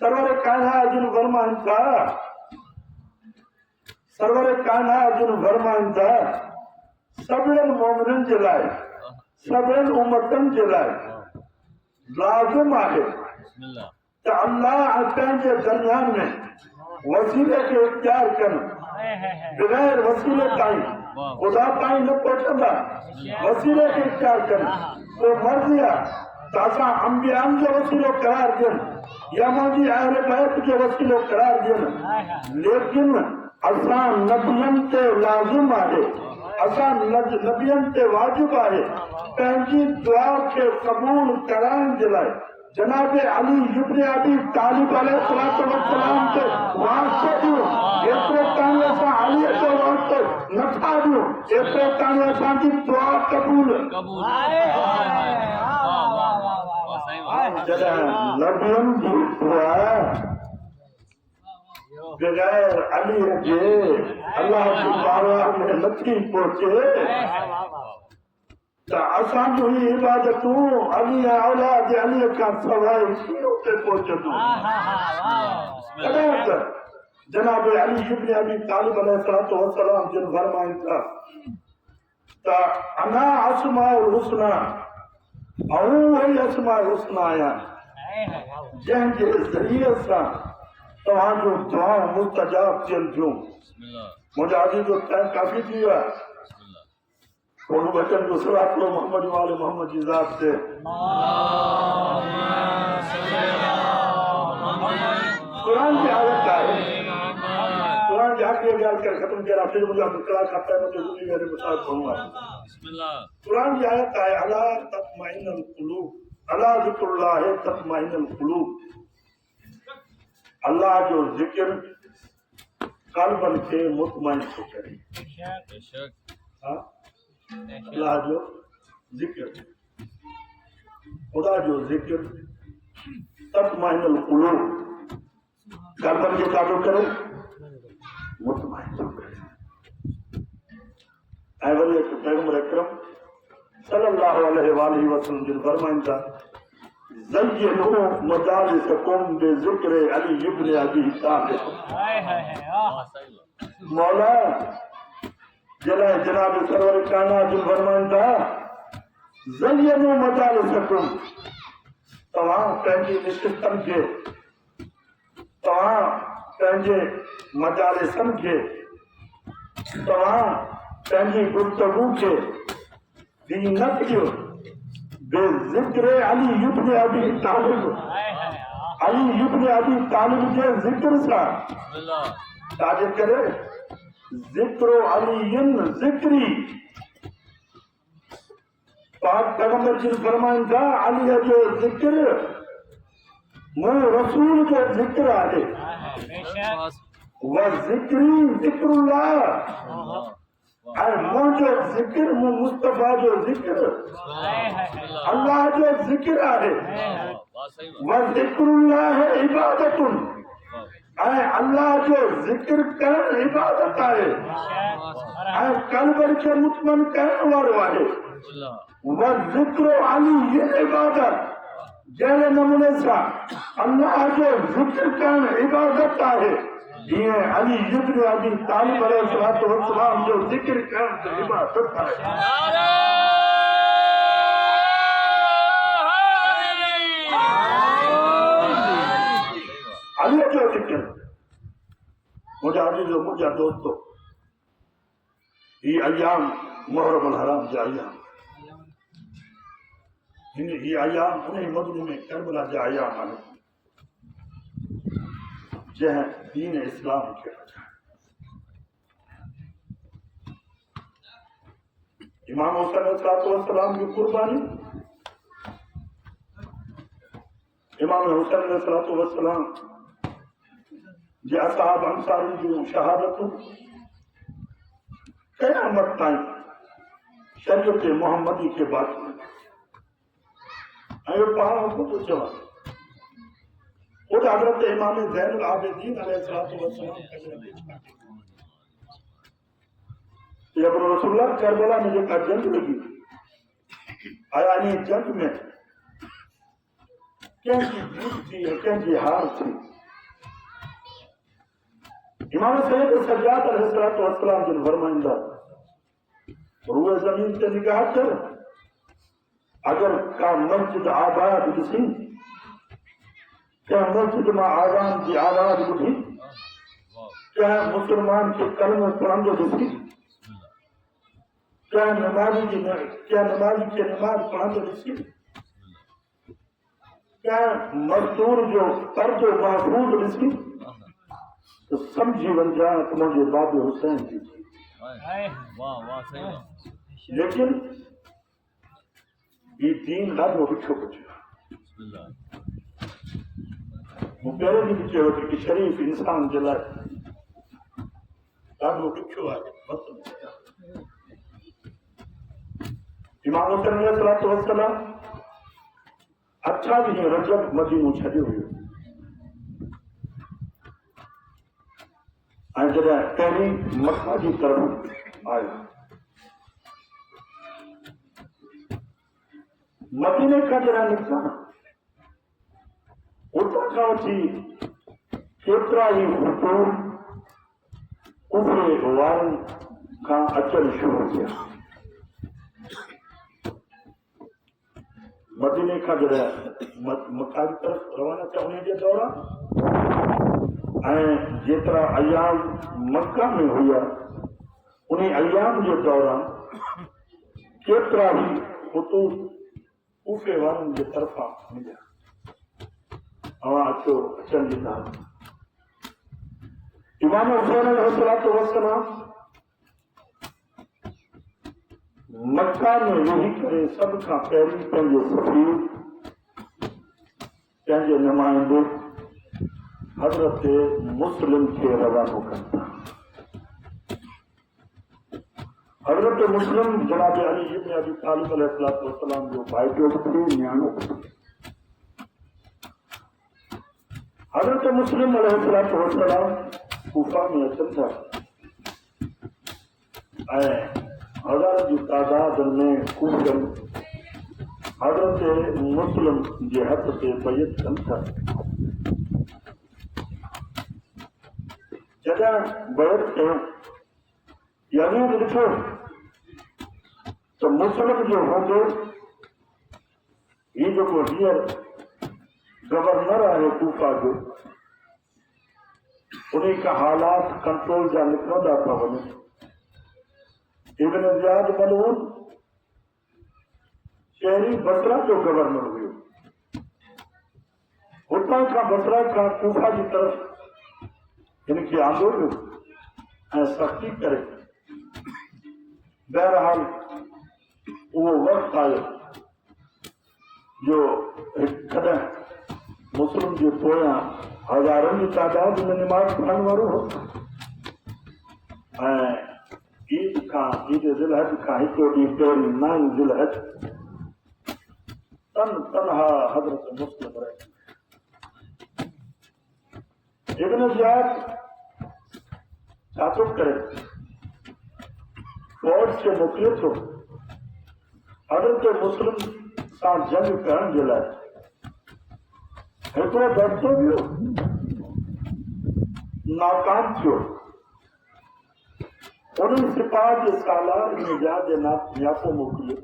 सरवर कायनात जिन फरमाइनि था सरवर कायनात जिन फरमाइनि था सभिनीनि मोमिननि जे लाइ सभिनीनि उम्मतनि जे लाइ लाज़िम आहे त अल्लाह पंहिंजे दरमियान में वसीले के इख्तियार कनि बगैर वसीले ताईं खुदा ताईं न पहुचंदा वसीले के इख्तियार कनि तो मर्ज़ी आहे त असां अंबियान जो वसीलो करार ॾियनि या मुंहिंजी अहले बैत जो वसीलो करार ॾियनि लेकिन असां नबियनि ते लाज़िम आहे असां नबियनि ते वाजिब आहे पंहिंजी दुआ खे क़बूल कराइण जे लाइ जनाब अली इब्न अबी तालिब अलैहिस्सलातु वस्सलाम के वास्ते ॾियो एतिरो ताईं असां अलीअ जो वास्तो नथा ॾियूं एतिरो ताईं असांजी दुआ क़बूल जॾहिं नबियनि जी दुआ बगैर अलीअ जे अल्लाह जी बारगाह में नथी पहुचे त असांजूं ही इबादतूं अली औलाद अलीअ खां सवाइ कीअं उते पहुचंदियूं तॾहिं त जनाब अली इब्न अबी तालिब अलैहिस्सलातु वस्सलाम जिन फरमाइनि था त अना अस्माउल हुस्ना ऐं वही अस्माउल हुस्ना आहियां जंहिंजे ज़रिए सां तव्हांजूं दुआऊं मुस्तजाब थियनि थियूं मुंहिंजा अजीज़ जो टाइम काफ़ी थी वियो आहे उन बचन को सलात लो मोहम्मद वाले मोहम्मद की जात से कुरान की आयत है कुरान की आखिरी ख्याल कर खत्म किया फिर मुझे कला खाता है मुझे दूसरी मेरे मुताबिक कहूंगा कुरान की आयत है अला तत्माइनुल कुलूब अला ज़िक्रुल्लाह तत्माइनुल कुलूब अल्लाह जो जिक्र कल्बन के मुतमइन को करे अल्लाह जो जिक्र खुदा जो जिक्र तत्माइनुल कुलूब कल्बन के काबू करे मुतमइन को करे ऐवले पैगंबर अकरम सल्लल्लाहु अलैहि वसल्लम जिन फरमाइनि था ज़य्यनु मजालिसकुम बिज़िक्र अली इब्न अबी तालिब मौला जलाए जनाब सरवर कायनात जो फरमाइनि था ज़य्यनु मजालिसकुम तव्हां पंहिंजी निशिस्तनि खे तव्हां पंहिंजे मजालिसनि खे तव्हां पंहिंजी गुफ्तगू खे ज़ीनत ॾियो बेज़िक्र अली इब्न अबी तालिब अली इब्न अबी तालिब जे ज़िक्र सां छाजे करे ज़िक्रो अलीयन ज़िक्री पाक पैगंबर जी फरमाइनि था अलीअ जो ज़िक्र मूं रसूल जो ज़िक्र आहे व ज़िक्री ज़िक्रुल्लाह ऐं मुंहिंजो ज़िक्र मूं मुस्तफ़ा जो ज़िक्र अल्लाह जो ज़िक्र आहे व ज़िक्रुल्लाह इबादतुन ऐं अल्लाह जो ज़िक्र करणु इबादत आहे ऐं क़ल्ब खे मुतमइन करण वारो आहे व ज़िक्रो अली इबादत जहिड़े नमूने सां अल्लाह जो ज़िक्र करणु इबादत आहे जीअं अली इब्न अबी तालिब अलैहिस्सलातु वस्सलाम जो ज़िक्र करणु इबादत आहे अली जो ज़िक्र मुंहिंजा अज़ीज़ो मुंहिंजा दोस्तो ही अयाम मुहर्रम हराम जा अयाम ही अयाम उन मदीने में करबला जा अयाम आहिनि जंहिं दीन इस्लाम खे इमाम हुसैन अलैहिस्सलातु वस्सलाम की कुर्बानी इमाम हुसैन अलैहिस्सलातु वस्सलाम जे असहाब अंसारी जूं शहादतूं क़यामत ताईं शरीयत मुहम्मदी खे बाक़ी ऐं पाण ख़ुदि चवनि ख़ुदि हज़रत इमाम ज़ैनुल आबिदीन अलैहिस्सलातु वस्सलाम जब रसूलुल्लाह करबला में जेका जंग लगी आया इन जंग में कंहिंजी जीत थी कंहिंजी हार थी इमाम सैयद सज्जाद अलैहिस्सलातु वस्सलाम जिन फरमाइंदा रूए ज़मीन ते निगाह कर अगर का मस्जिद आबाद ॾिसी कंहिं मस्जिद मां आज़ान जी आवाज़ ॿुधी कंहिं मुस्लमान खे कलमो पढ़ंदो ॾिसी कंहिं नमाज़ी खे नमाज़ पढ़ंदो ॾिसी कंहिं मज़दूर जो कर्ज़ो महफूज़ ॾिसी तो समझी वञा त मुंहिंजे बाबे हुसैन जी लेकिन ये दीन ॾाढो ॾुखियो कुझु मूं पहिरियों बि चयो कि शरीफ़ इंसान जे लाइ ॾाढो ॾुखियो आहे इमाम हुसैन अलैहिस्सलातु वस्सलाम 28 रजब मदीनो छॾियो हुयो ऐं जॾहिं पहिरीं मक्का जी तरफ़ आयो मदीने खां जॾहिं निकिता उतां खां वठी केतिरा ई हुकूम उहे वारनि खां अचणु शुरू थिया मदीने खां जॾहिं मक्का जी तरफ़ रवाना थिया उन जे दौरान ऐं जेतिरा अयाम मक्का में हुआ उन अयाम जे दौरान केतिरा ई ख़ुतूत कूफे वारनि जे तरफ़ां मिलिया अवां अचो अचनि ॾिना इमाम हुसैन अलैहिस्सलातु वस्सलाम मक्का में वेही करे सभ खां पहिरीं पंहिंजे सफ़ीर पंहिंजे नुमाइंदे हज़रत मुस्लिम खे रवानो कनि था हज़रत मुस्लिम जनाब अली इब्न अबी तालिब अलैहिस्सलातु वस्सलाम जो भाइटियो बि थियो न्याणो बि थियो हज़रत मुस्लिम अलैहिस्सलातु वस्सलाम कूफा में अचनि था ऐं हज़ार जी तादाद में कूफन हज़रत मुस्लिम जे हथ ते बैत कनि था जॾहिं बैत कयूं यजीद लिखो तो मुस्लिम जो होंगे ये जो हींअर गवर्नर आहे कूफा जो उन्हीं का हालात कंट्रोल जा निकिरंदा था वञनि। इब्न ज़ियाद मलऊन शहरी बसरा जो गवर्नर हुयो। हुतां खां बसरा खां कूफा जी तरफ़ इनखे आंदो वियो ऐं सख़्ती करे। बहरहाल उहो वक़्तु आयो जो कॾहिं मुस्लिम जे पोयां हज़ारनि जी तादाद में निमाज़ पढ़ण वारो हो ऐं ईद ज़िलहज खां हिकु ॾींहुं पहिरीं 9 ज़िलहज तनहा हज़रत मुस्लिम रहे। इब्न ज़ियाद छा थो करे फौज खे मोकिले थो हज़रत मुस्लिम सां जंग करण जे लाइ। हिकिड़ो दस्तो वियो नाकाम थियो। उन सिपाह जे सालार निजात नियापो मोकिलियो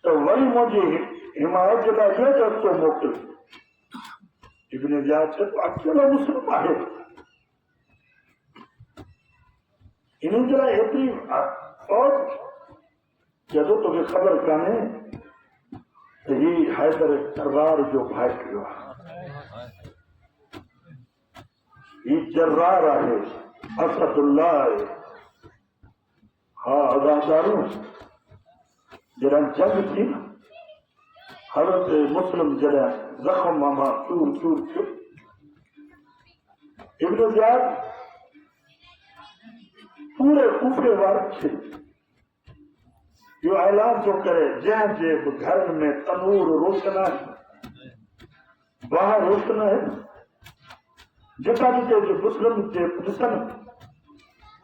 तो वरी मुंहिंजी हिमायत जे लाइ ॿियो दस्तो मोकिलियो। इब्न ज़ियाद चयो अकेलो मुस्लिम आहे इन जे लाइ एतिरी फौज जदों तोखे ख़बर कान्हे त ही हैदर जर्रार जो भाइटियो आहे। ही जर्रार आहे असदुल्लाह आहे। हा अदादारू जॾहिं जंग थी न हज़रत मुस्लिम जॾहिं ज़ख़्म मां चूर चूर थियो इब्न ज़ियाद पूरे कूफे वारनि खे यो ऐलान थो करे जंहिं जे बि घरनि में तनूर रोशन आहे बाहि रोशन आहे जितां जिते जो मुस्लिम जे ॾिसनि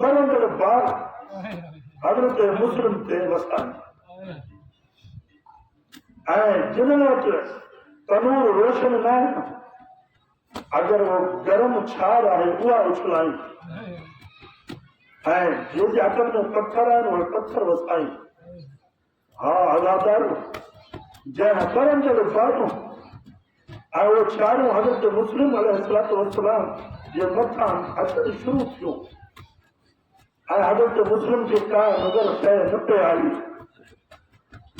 बरंदड़ बाग हज़रत मुस्लिम ते वसाइनि ऐं जिन्हनि वटि तनूर रोशन न आहे अगरि वो गरम छाड़ आहे उहा उछलाइनि ऐं जंहिंजे हथनि में पत्थर आहिनि उहे पत्थर वसाइनि। हा अदादारू जंहिं बरंदड़ बागूं ऐं उहे छाड़ियूं हज़रत मुस्लिम अलैहिस्सलाम जे मथां अचणु शुरू थियूं ऐं हज़रत मुस्लिम खे का नज़र शइ न पे आई।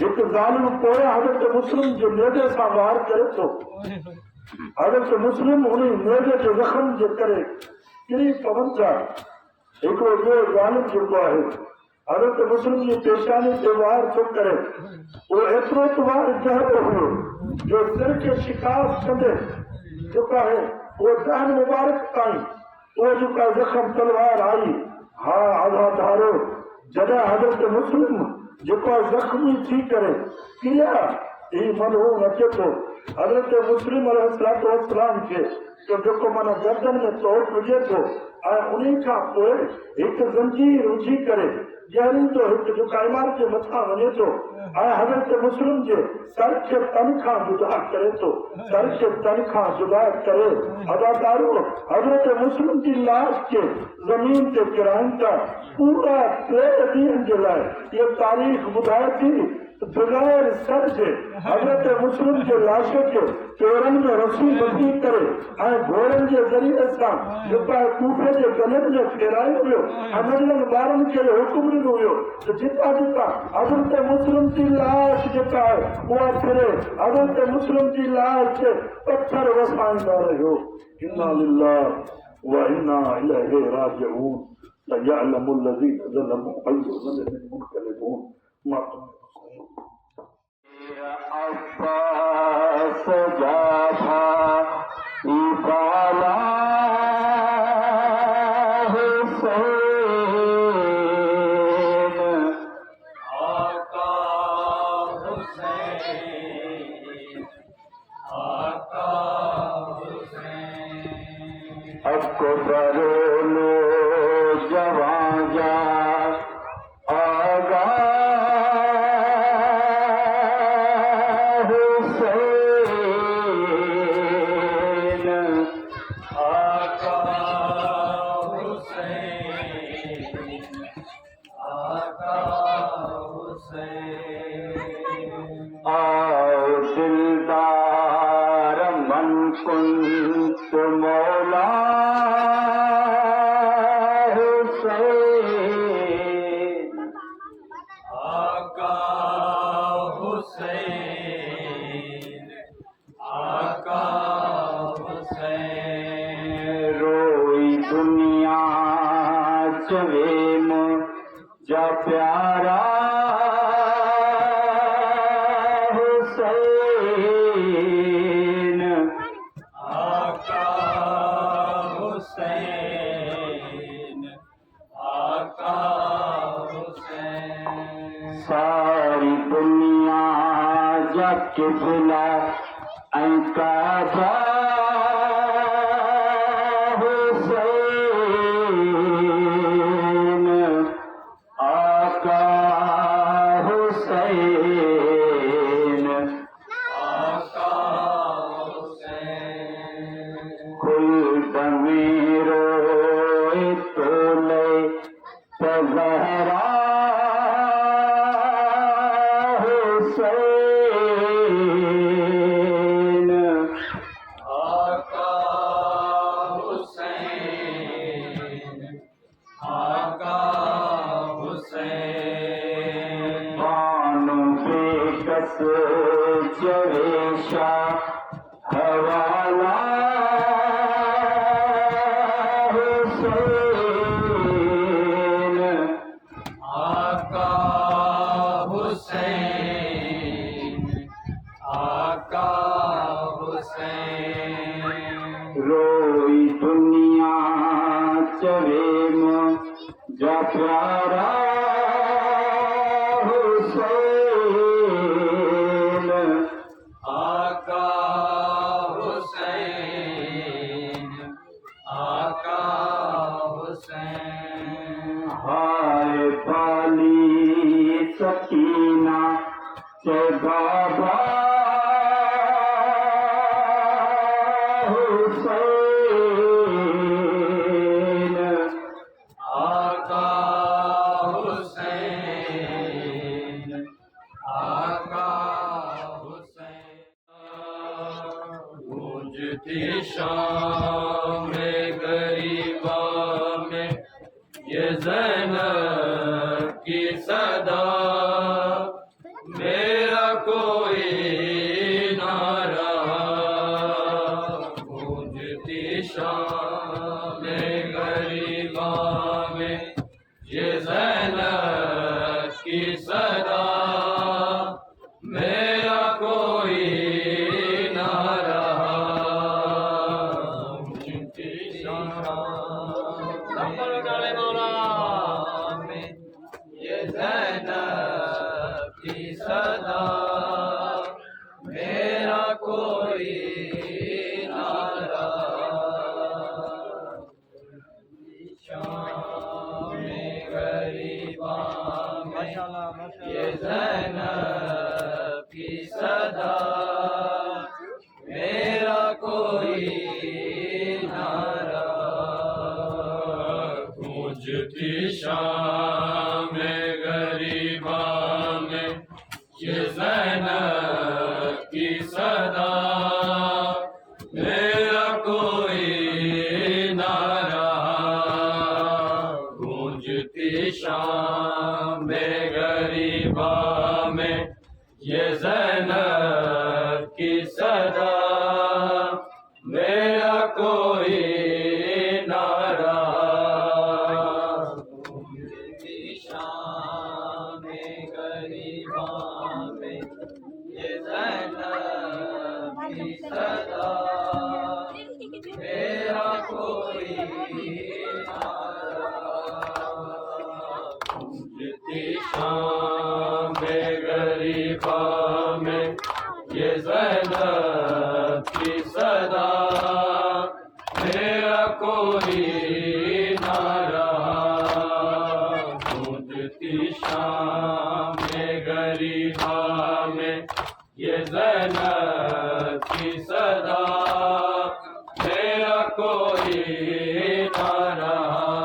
हिकु ज़ालिम पोयां हज़रत मुस्लिम जे नेज़े सां वार करे थो। हज़रत मुस्लिम उन नेज़े जे ज़ख़्म जे करे किरी पवनि था। हिकिड़ो ॿियो ज़ालिम जेको आहे हज़रत मुस्लिम जी पेशानी ते वार थो करे उहो एतिरो त वार गहरो हुयो जो सिर खे शिकायत कंदे जेको आहे उहो दहन मुबारक ताईं उहो जेका ज़ख़्म तलवार आई। हा आज़ादारो जॾहिं हज़रत मुस्लिम जेको ज़ख़्मी थी करे किरिया ही मलहून अचे थो हज़रत मुस्लिम अलैहिस्सलाम खे तो जेको माना गर्दन में तोड़ विझे थो ऐं उन्हीं खां पोइ हिकु ज़ंजीर विझी करे ॼणी तो हिकु जेका इमारत जे मथां वञे थो ऐं हज़रत मुस्लिम जे सर खे तन खां जुदा करे थो। सर खे तन खां जुदा करे अदादारो हज़रत मुस्लिम जी लाश खे ज़मीन ते किराइनि था। पूरा 3 ॾींहंनि जे लाइ इहा तारीख़ ॿुधाए थी बग़ैर सर जे हज़रत मुस्लिम जे लाश खे पेरनि में रस्सी ॿधी करे ऐं घोड़नि जे ज़रिए सां जेका कूफे जे गलनि में फेरायो वियो ऐं नंढनि ॿारनि खे हुकुम ॾिनो वियो त जितां जितां हज़रत मुस्लिम जी लाश जेका आहे उहा फिरे हज़रत मुस्लिम जी लाश खे पत्थर वसाईंदा रहियो। इन्ना लिल्लाहि व इन्ना इलैहि राजिऊन सयअलमु الذين ظلموا أي ذنب منقلبون ما अब्बास जाफा इबाला हुसैन आका हुसैन आका हुसैन अकबर लो जवां जा आगा चवेम जा प्यारा हुसैन आका हुसैन आका हुसैन सारी दुनिया जाके बुला काबा हुसैन आका हुसैन आका हुसैन कुल दमीरो तोले तज़हरा हुसैन आका हुसैन आका हुसैन बानो बेकस जवेशा हवाला हुसैन आका हुसैन आका हुसैन रोई दुनिया चवेम जा प्यारा हुसैन आका हुसैन आका हुसैन हाय बाली सकीना चे बाबा हुसैन आका हुसैन आका हुसैन गूंजती शाम गरीबा में ये ज़ैनब की सदा मेरा कोई ना रहा गूंजती शाम गरीबा में ये ज़ैनब की सदा मेरा कोई ना रहा गूंजती शाम में ये ज़ैनब की सदा मेरा कोई ना रहा शाम गरीबा में ये ज़ैनब की सदा मेरा कोई ना रहा गूंजती शाम गरीबा में ये ज़ैनब की सदा मेरा कोई ना रहा गूंजती शाम गरीबा में ये ज़ैनब की सदा मेरा कोई ना रहा गूंजती शाम गरीबा में ये ज़ैनब की सदा मेरा कोई ना रहा गूंजती शाम गरीबा में ये ज़ैनब की सदा मेरा कोई ना रहा गूंजती शाम गरीबा में ये ज़ैनब की सदा मेरा कोई ना रहा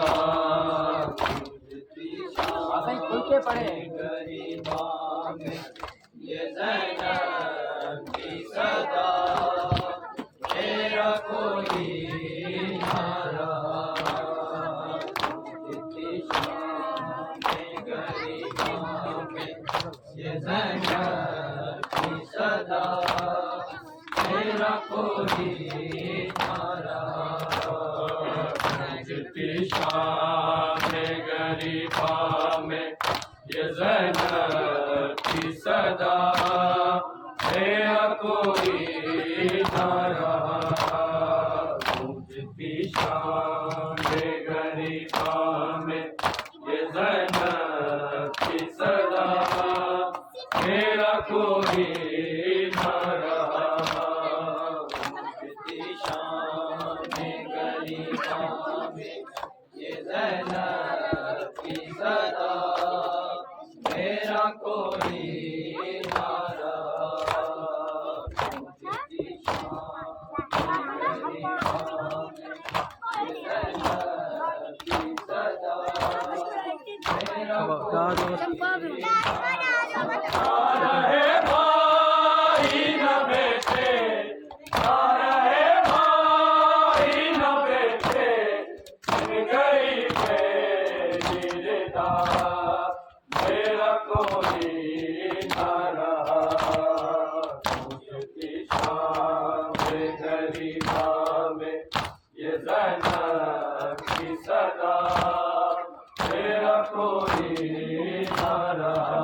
गूंजती शाम गरीबा में ये ज़ैनब की सदा मेरा कोई ना रहा गूंजती शाम गरीबा में ये ज़ैनब की सदा मेरा कोई ना रहा गूंजती शाम गरीबा में ये ज़ैनब की सदा मेरा कोई ना रहा मुझकी शान गरीबा में ये ज़ैनब की सदा मेरा कोई ना रहा मुझकी शान गरीबा में ये ज़ैनब की सदा मेरा कोई ना रहा मुझकी शान गरीबा में ये ज़ैनब की सदा मेरा कोई रहे भाई न बेटे रहे भाई न बेटे गई मेरी मेरा कोई ना रहा मुझकी शान गरीबा में ये ज़ैनब की सदा मेरा कोई ना रहा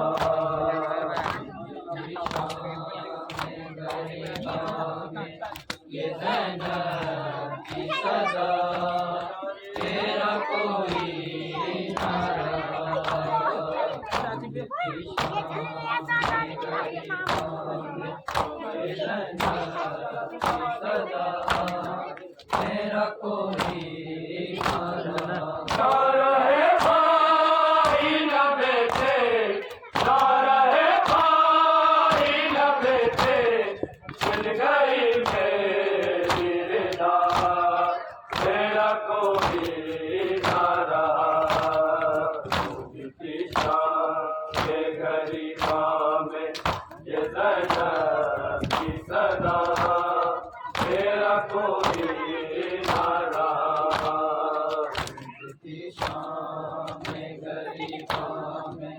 ये ज़ैनब की सदा तेरा कोई ना रहा मेरा कोई ना रहे भाई न बेटे रहे भाई न बेटे चल गई मेरी रिदा मेरा कोई ना रहा मुझकी शान गरीबा में ये ज़ैनब की सदा मेरा कोई ना रहा मुझकी शान गरीबा में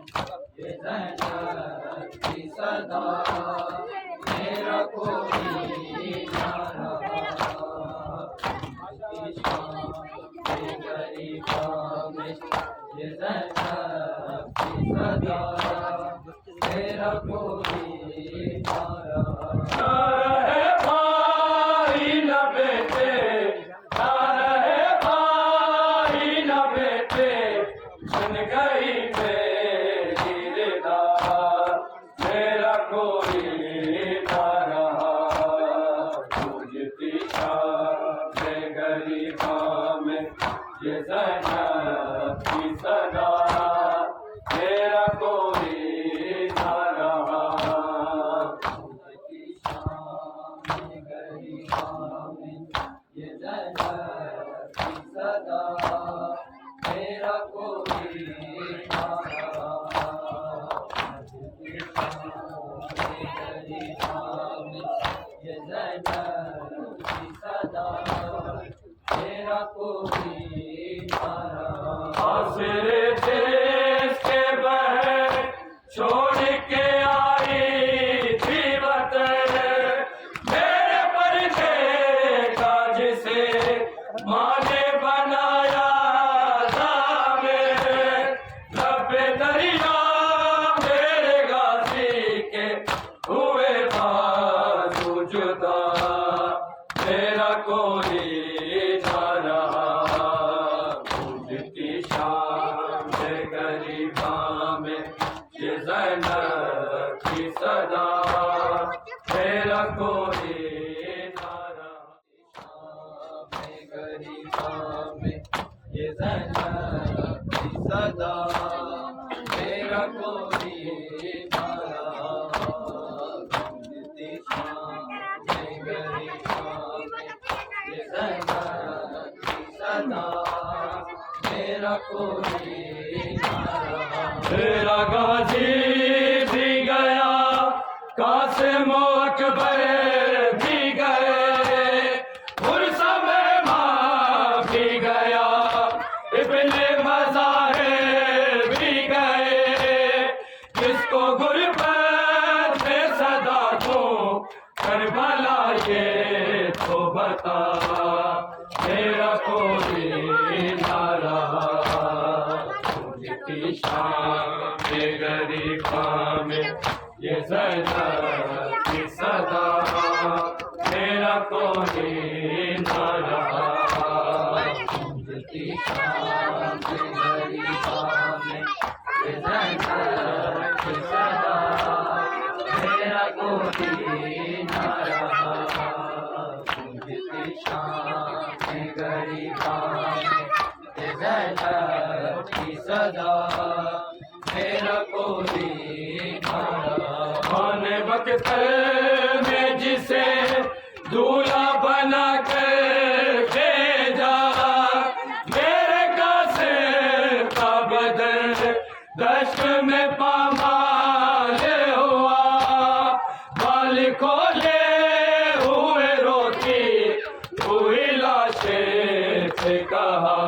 ये ज़ैनब की सदा मेरा कोई ना रहा मुझकी शान गरीबा में ये ज़ैनब की सदा मेरा कोई ना रहा रहे भाई न बेटे रहे भाई न बेटे सुन गई मेरी रिदा मेरा कोई ना रहा मुझकी शान गरीबा में ये ज़ैनब की सदा मेरा कोई ना रहा मुझकी शान गरीबा में ये ज़ैनब की सदा मेरा कोई ना रहा मुझकी शान गरीबा में ये ज़ैनब की सदा मेरा कोई ना रहा आसरे देश के बहर छोड़ के आई थी वतन मेरे पर्दे का जिसे माँ ने बनाया था मेरे लबे दरिया मेरे गाजी के हुए बाजू जुदा मेरा कोई ना रहा मुझकी शान गरीबा में ये ज़ैनब की सदा मेरा कोई ना रहा गरीबा में ये ज़ैनब की सदा मेरा कोई ना रहा मुझकी शान गरीबा में ये ज़ैनब की सदा मेरा कोई ना रहा मेरा गाजी भी गया कासिम अकबर भी गए गुरसम माँ भी गया इब्ने मज़ाहिर भी गए जिसको गुरबत में सदा दूं करबला ये तो बता मेरा कोई ना रहा शाम में गरीबा में ये जन्नत की सदा मेरा कोई ना रहा। शाम में गरीबा में ये जन्नत की सदा मेरा कोई ना रहा। शाम में गरीबा की सदा मेरा कोई कौन वक्त में जिसे दूल्हा बना कर भेजा मेरे कासे का बदन दश्त में पामाल हुआ। बाल खोले हुए रोती हुई लाशें से कहा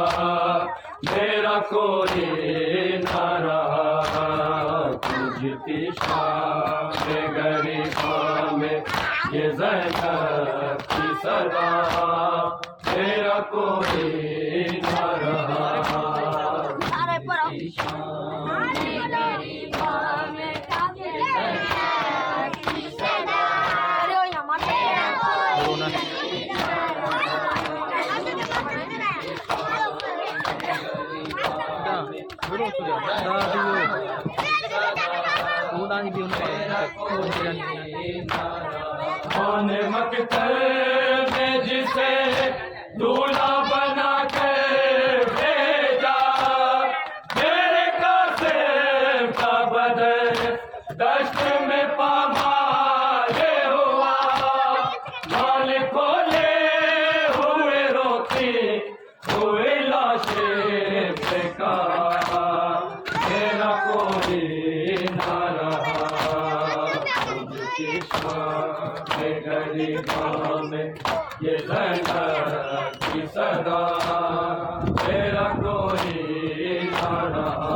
मेरा कोई ना रहा। तुझती शाम में गरीबा में ये ज़ैनब की सदा मेरा कोई ना रहा। तुझती शाम में गरीबा में ये ज़ैनब की सदा कौन मकतल में जिसे दूल्हा बना कर भेजा मेरे कासे का बदन दश्त में पामाल हुआ। बाल खोले हुए रोती हुए लाशें पे कहा मेरा कोई ना रहा। शाम में गरीबा में ये ज़ैनब की सदा मेरा कोई ना रहा।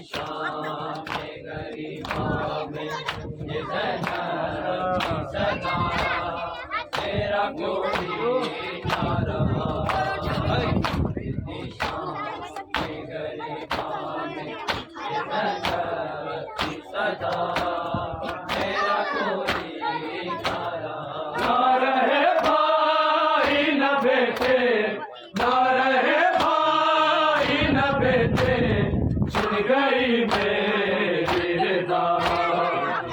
शाम में गरीबा में ये ज़ैनब की सदा मेरा कोई ना रहा। शाम में गरीबा में ये ज़ैनब की सदा मेरा कोई ना रहा। ना रहे भाई न बेटे ना रहे भाई न बेटे छिन गई मेरी रिदा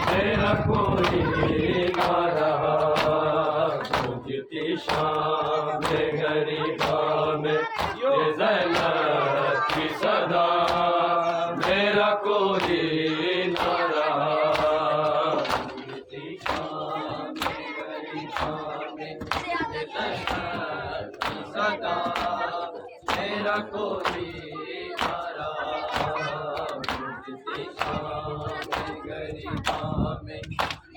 मेरा कोई ना रहा। तुझती शाम में गरीबा में ये ज़ैनब की सदा मेरा कोई ना रहा। शाम में गरीबा में ये ज़ैनब की सदा मेरा कोई ना रहा। शाम में गरीबा में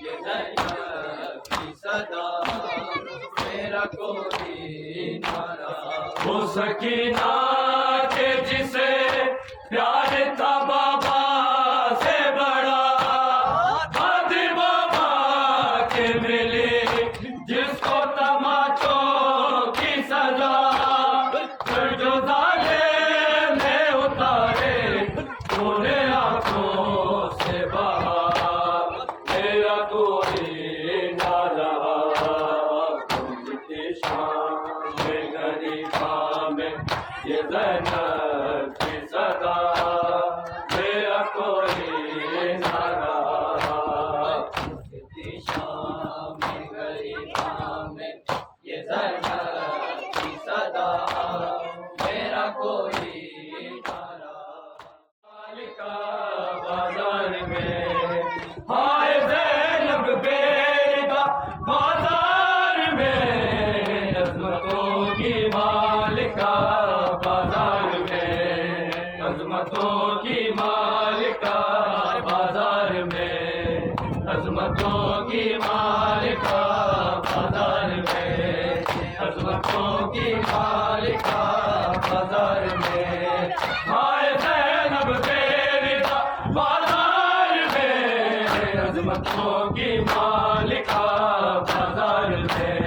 ये ज़ैनब की सदा मेरा कोई ना रहा। वो सकीना के जिसे प्यार था बाबा से बड़ा आदि बाबा के मिले जिसको तमाचों की सजा फिर जो दाले में उतारे तूने आंखों से बहा मेरा कोई ना रहा। तुझती शाम में गरीबा में ये ज़ैनब की सदा मेरा कोई ना रहा। तुझती शाम में गरीबा में ये ज़ैनब की सदा मेरा कोई ना रहा। मालिका बाजार में हाय ज़ैनब बेदा बाजार में अज़मतों की मालिका बाजार में अज़मतों की मालिका बाजार में अज़मतों की मालिका बाजार में अज़मतों की मालिका बाजार में हाय ज़ैनब बेदा बाजार में अज़मतों की मालिका बाजार में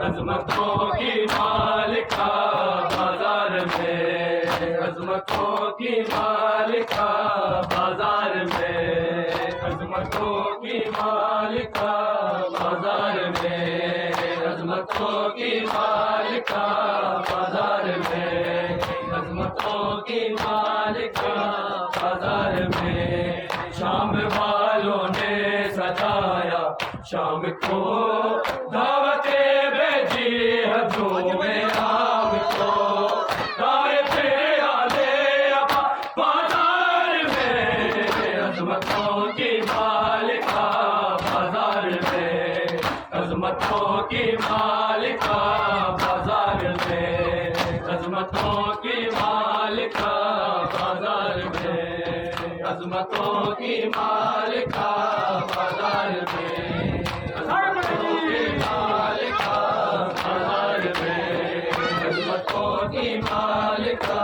अज़मतों की मालिका बाजार में अज़मतों में, अजमतों की मालिका बाजार में, अजमतों की मालिका बाजार में। शाम वालों ने सजाया शाम को, दावते भेजी हजूम में आम को, दाए पे आले अपा बाजार में, अजमतों की मालिका बाजार में, अजमतों की मालिका बाजार में, अजमतों की मालिका बाजार में, अजमतों की मालिका बाजार में, अजमतों की मालिका बाजार में, अजमतों की मालिका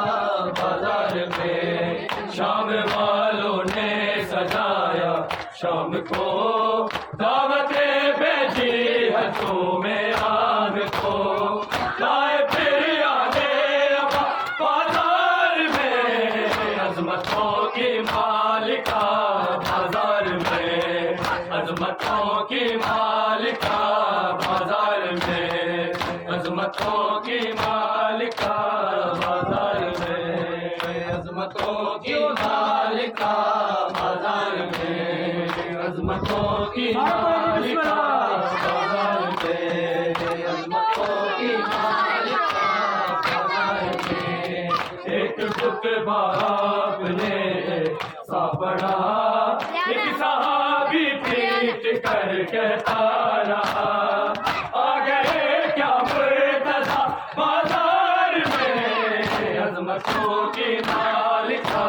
बाजार में। शाम वालों ने सजाया शाम को, दावते भेजी हजूम में आम को, लाए फिर आगे अपा बाजार में, अजमतों की मालिका बाजार में, अजमतों की मालिका बाजार में, अजमतों की मालिका बाजार में, अजमतों की मालिका बाजार में, अजमतों की मालिका बाजार में, अजमतों की मालिका बाजार में। एक बुत बाप ने सा पढ़ा, एक साहबी पीट कर कहता रहा, आ गए क्या मुर्तज़ा बाजार में, अजमतों की मालिका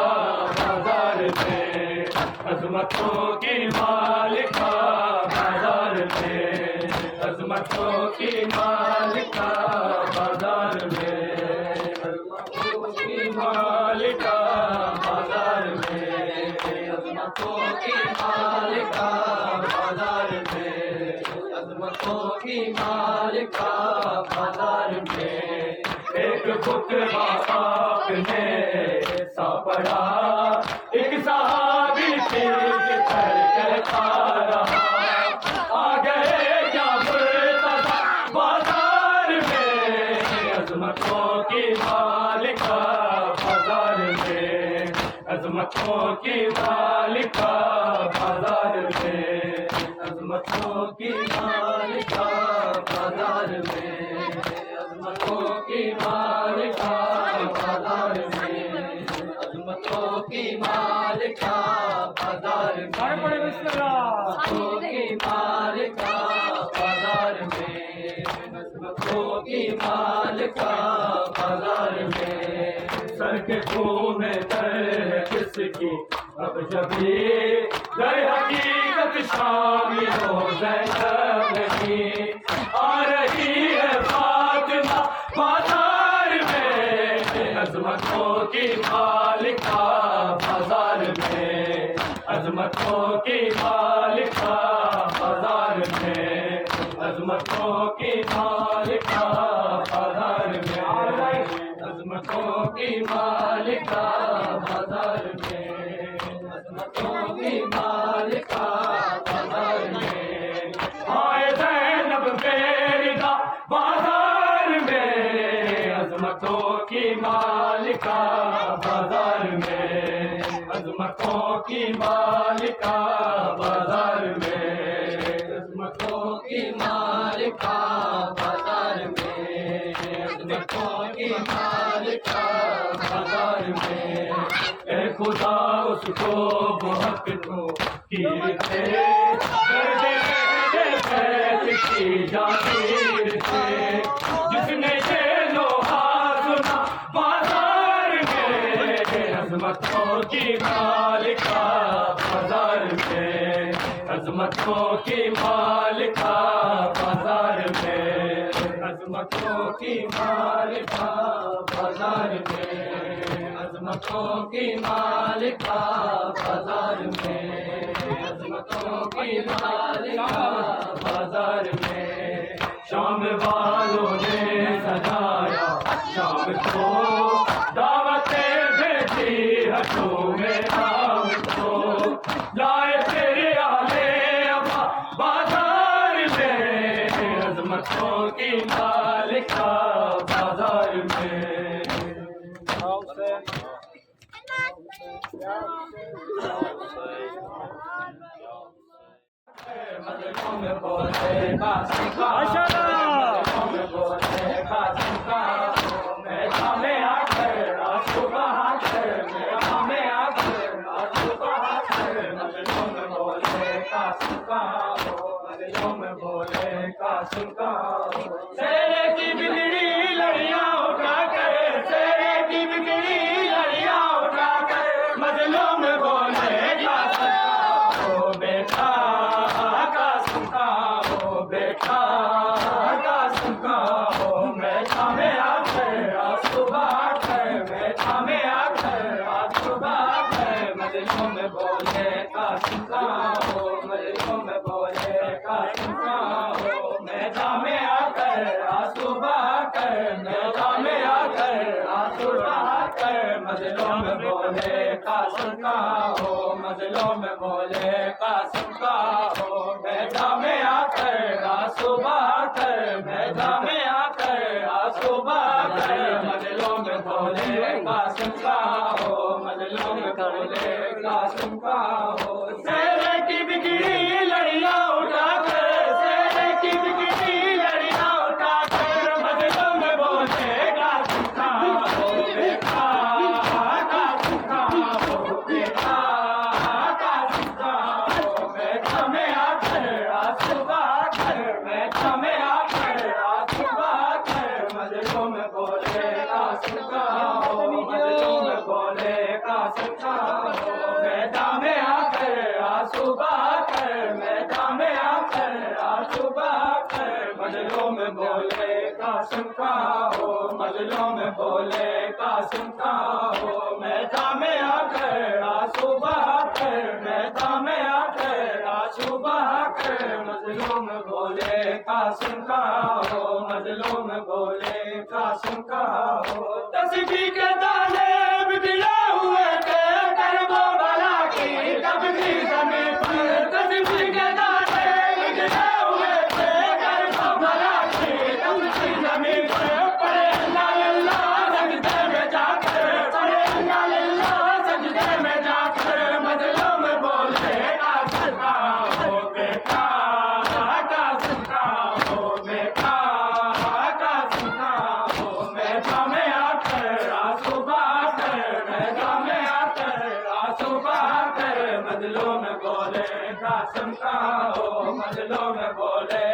बाजार में, अजमतों की मालिका बाजार में, अजमतों की मालिका बाजार में, अजमतों की मालिका बाजार में, अजमतों की मालिका बाजार में, अजमतों की मालिका बाजार में। एक बुत बाप ने सा पढ़ा, एक साहबी पीट कर कहता रहा, आ गए क्या मुर्तज़ा बाजार में, अजमतों की मालिका बाजार में, अजमतों की मालिका बाजार में, अजमतों की मालिका बाजार में, अजमतों की मालिका बाजार में, अजमतों की मालिका बाजार में, अजमतों की मालिका बाजार में, अजमतों की मालिका बाजार में। सर के खून में दर किसकी अब जबी, दर हकीकत शामिल हो ज़ैनब की, आ रही है फातिमा बाजार में, अजमतों की मालिका बाजार में, अजमतों की मालिका बाजार में, अजमतों की मालिका बाजार में, अजमतों की मालिका बाजार में, अजमतों की मालिका बाजार में। आए ज़ैनब बेरिदा बाजार में, अजमतों की मालिका बाजार में, अजमतों की मालिका बाजार में, अजमतों की मालिका बाजार में, अजमतों की मालिका बाजार में। ए खुदा उसको बहुत तो कीरते, की जागीर से, जिसने ये लोहा सुना बाजार में, अजमतों की मालिका बाजार में, अजमतों की मालिका बाजार में, अजमतों की मालिका बाजार में, अजमतों की मालिका बाजार में, अजमतों की मालिका बाजार में। शाम वालों ने सजाया शाम को, दावते भेजी हजूम में आम को, लाए तेरे आले अबा बाजार में, अजमतों की मालिका बाजार में मजलों में बोले कासिम का मजलों में बोले कासिम का मैदान में आकर आंसू बहाकर मैदान में आकर आंसू बहाकर मजलों में बोले कासिम का मजलों में बोले कासिम का शेरे की बिगड़ी लड़ियां उठाकर शेरे की बिगड़ी लड़ियां उठाकर मजलों में बोले कासिम का ओ बेटा कासिम का ओ बेटा कासिम का ओ मैदान में आकर आंसू बहाकर मैदान में आकर आंसू बहाकर मजलों में बोले कासिम का ओ मजलों में बोले कासिम का ओ मैदान में आकर आंसू बहाकर मैदान में आकर आंसू बहाकर मजलों में बोले कासिम का ओ मजलों में बोले कासिम का ओ मैदान में आकर आंसू बहाकर मैदान में आकर आंसू बहाकर मजलों में बोले कासिम का ओ मजलों में बोले कासिम का ओ शेरे की बिगड़ी लड़ियां उठाकर शेरे की बिगड़ी लड़ियां उठाकर मजलों में बोले कासिम का ओ बेटा कासिम का ओ बेटा कासिम का ओ मैदान में आकर आंसू बहाकर मैदान में आकर आंसू बहाकर मजलों में बोले कासिम का ओ मजलों में बोले कासिम का ओ मैदान में आकर आंसू बहाकर मैदान में आकर आंसू बहाकर मजलों में बोले कासिम का ओ मजलों में बोले कासिम का ओ मैदान में आकर आंसू बहाकर मैदान में आकर आंसू बहाकर मजलों में बोले कासिम का ओ मजलों में बोले कासिम का ओ तस्बीह के दाने बिखरे हुए थे करबो बला की तबदी ज़मीन पर तस्बीह के दाने बिखरे हुए थे करबो बला की तबदी ज़मीन पर पढ़े अल्लाह सजदे में जाकर पढ़े अल्लाह सजदे में जाकर मजलों में बोले कासिम का ओ बेटा कासिम का ओ बेटा कासिम का ओ मैदान में आकर आंसू बहाकर मैदान में आकर आंसू बहाकर मजलों में बोले कासिम का ओ मजलों में बोले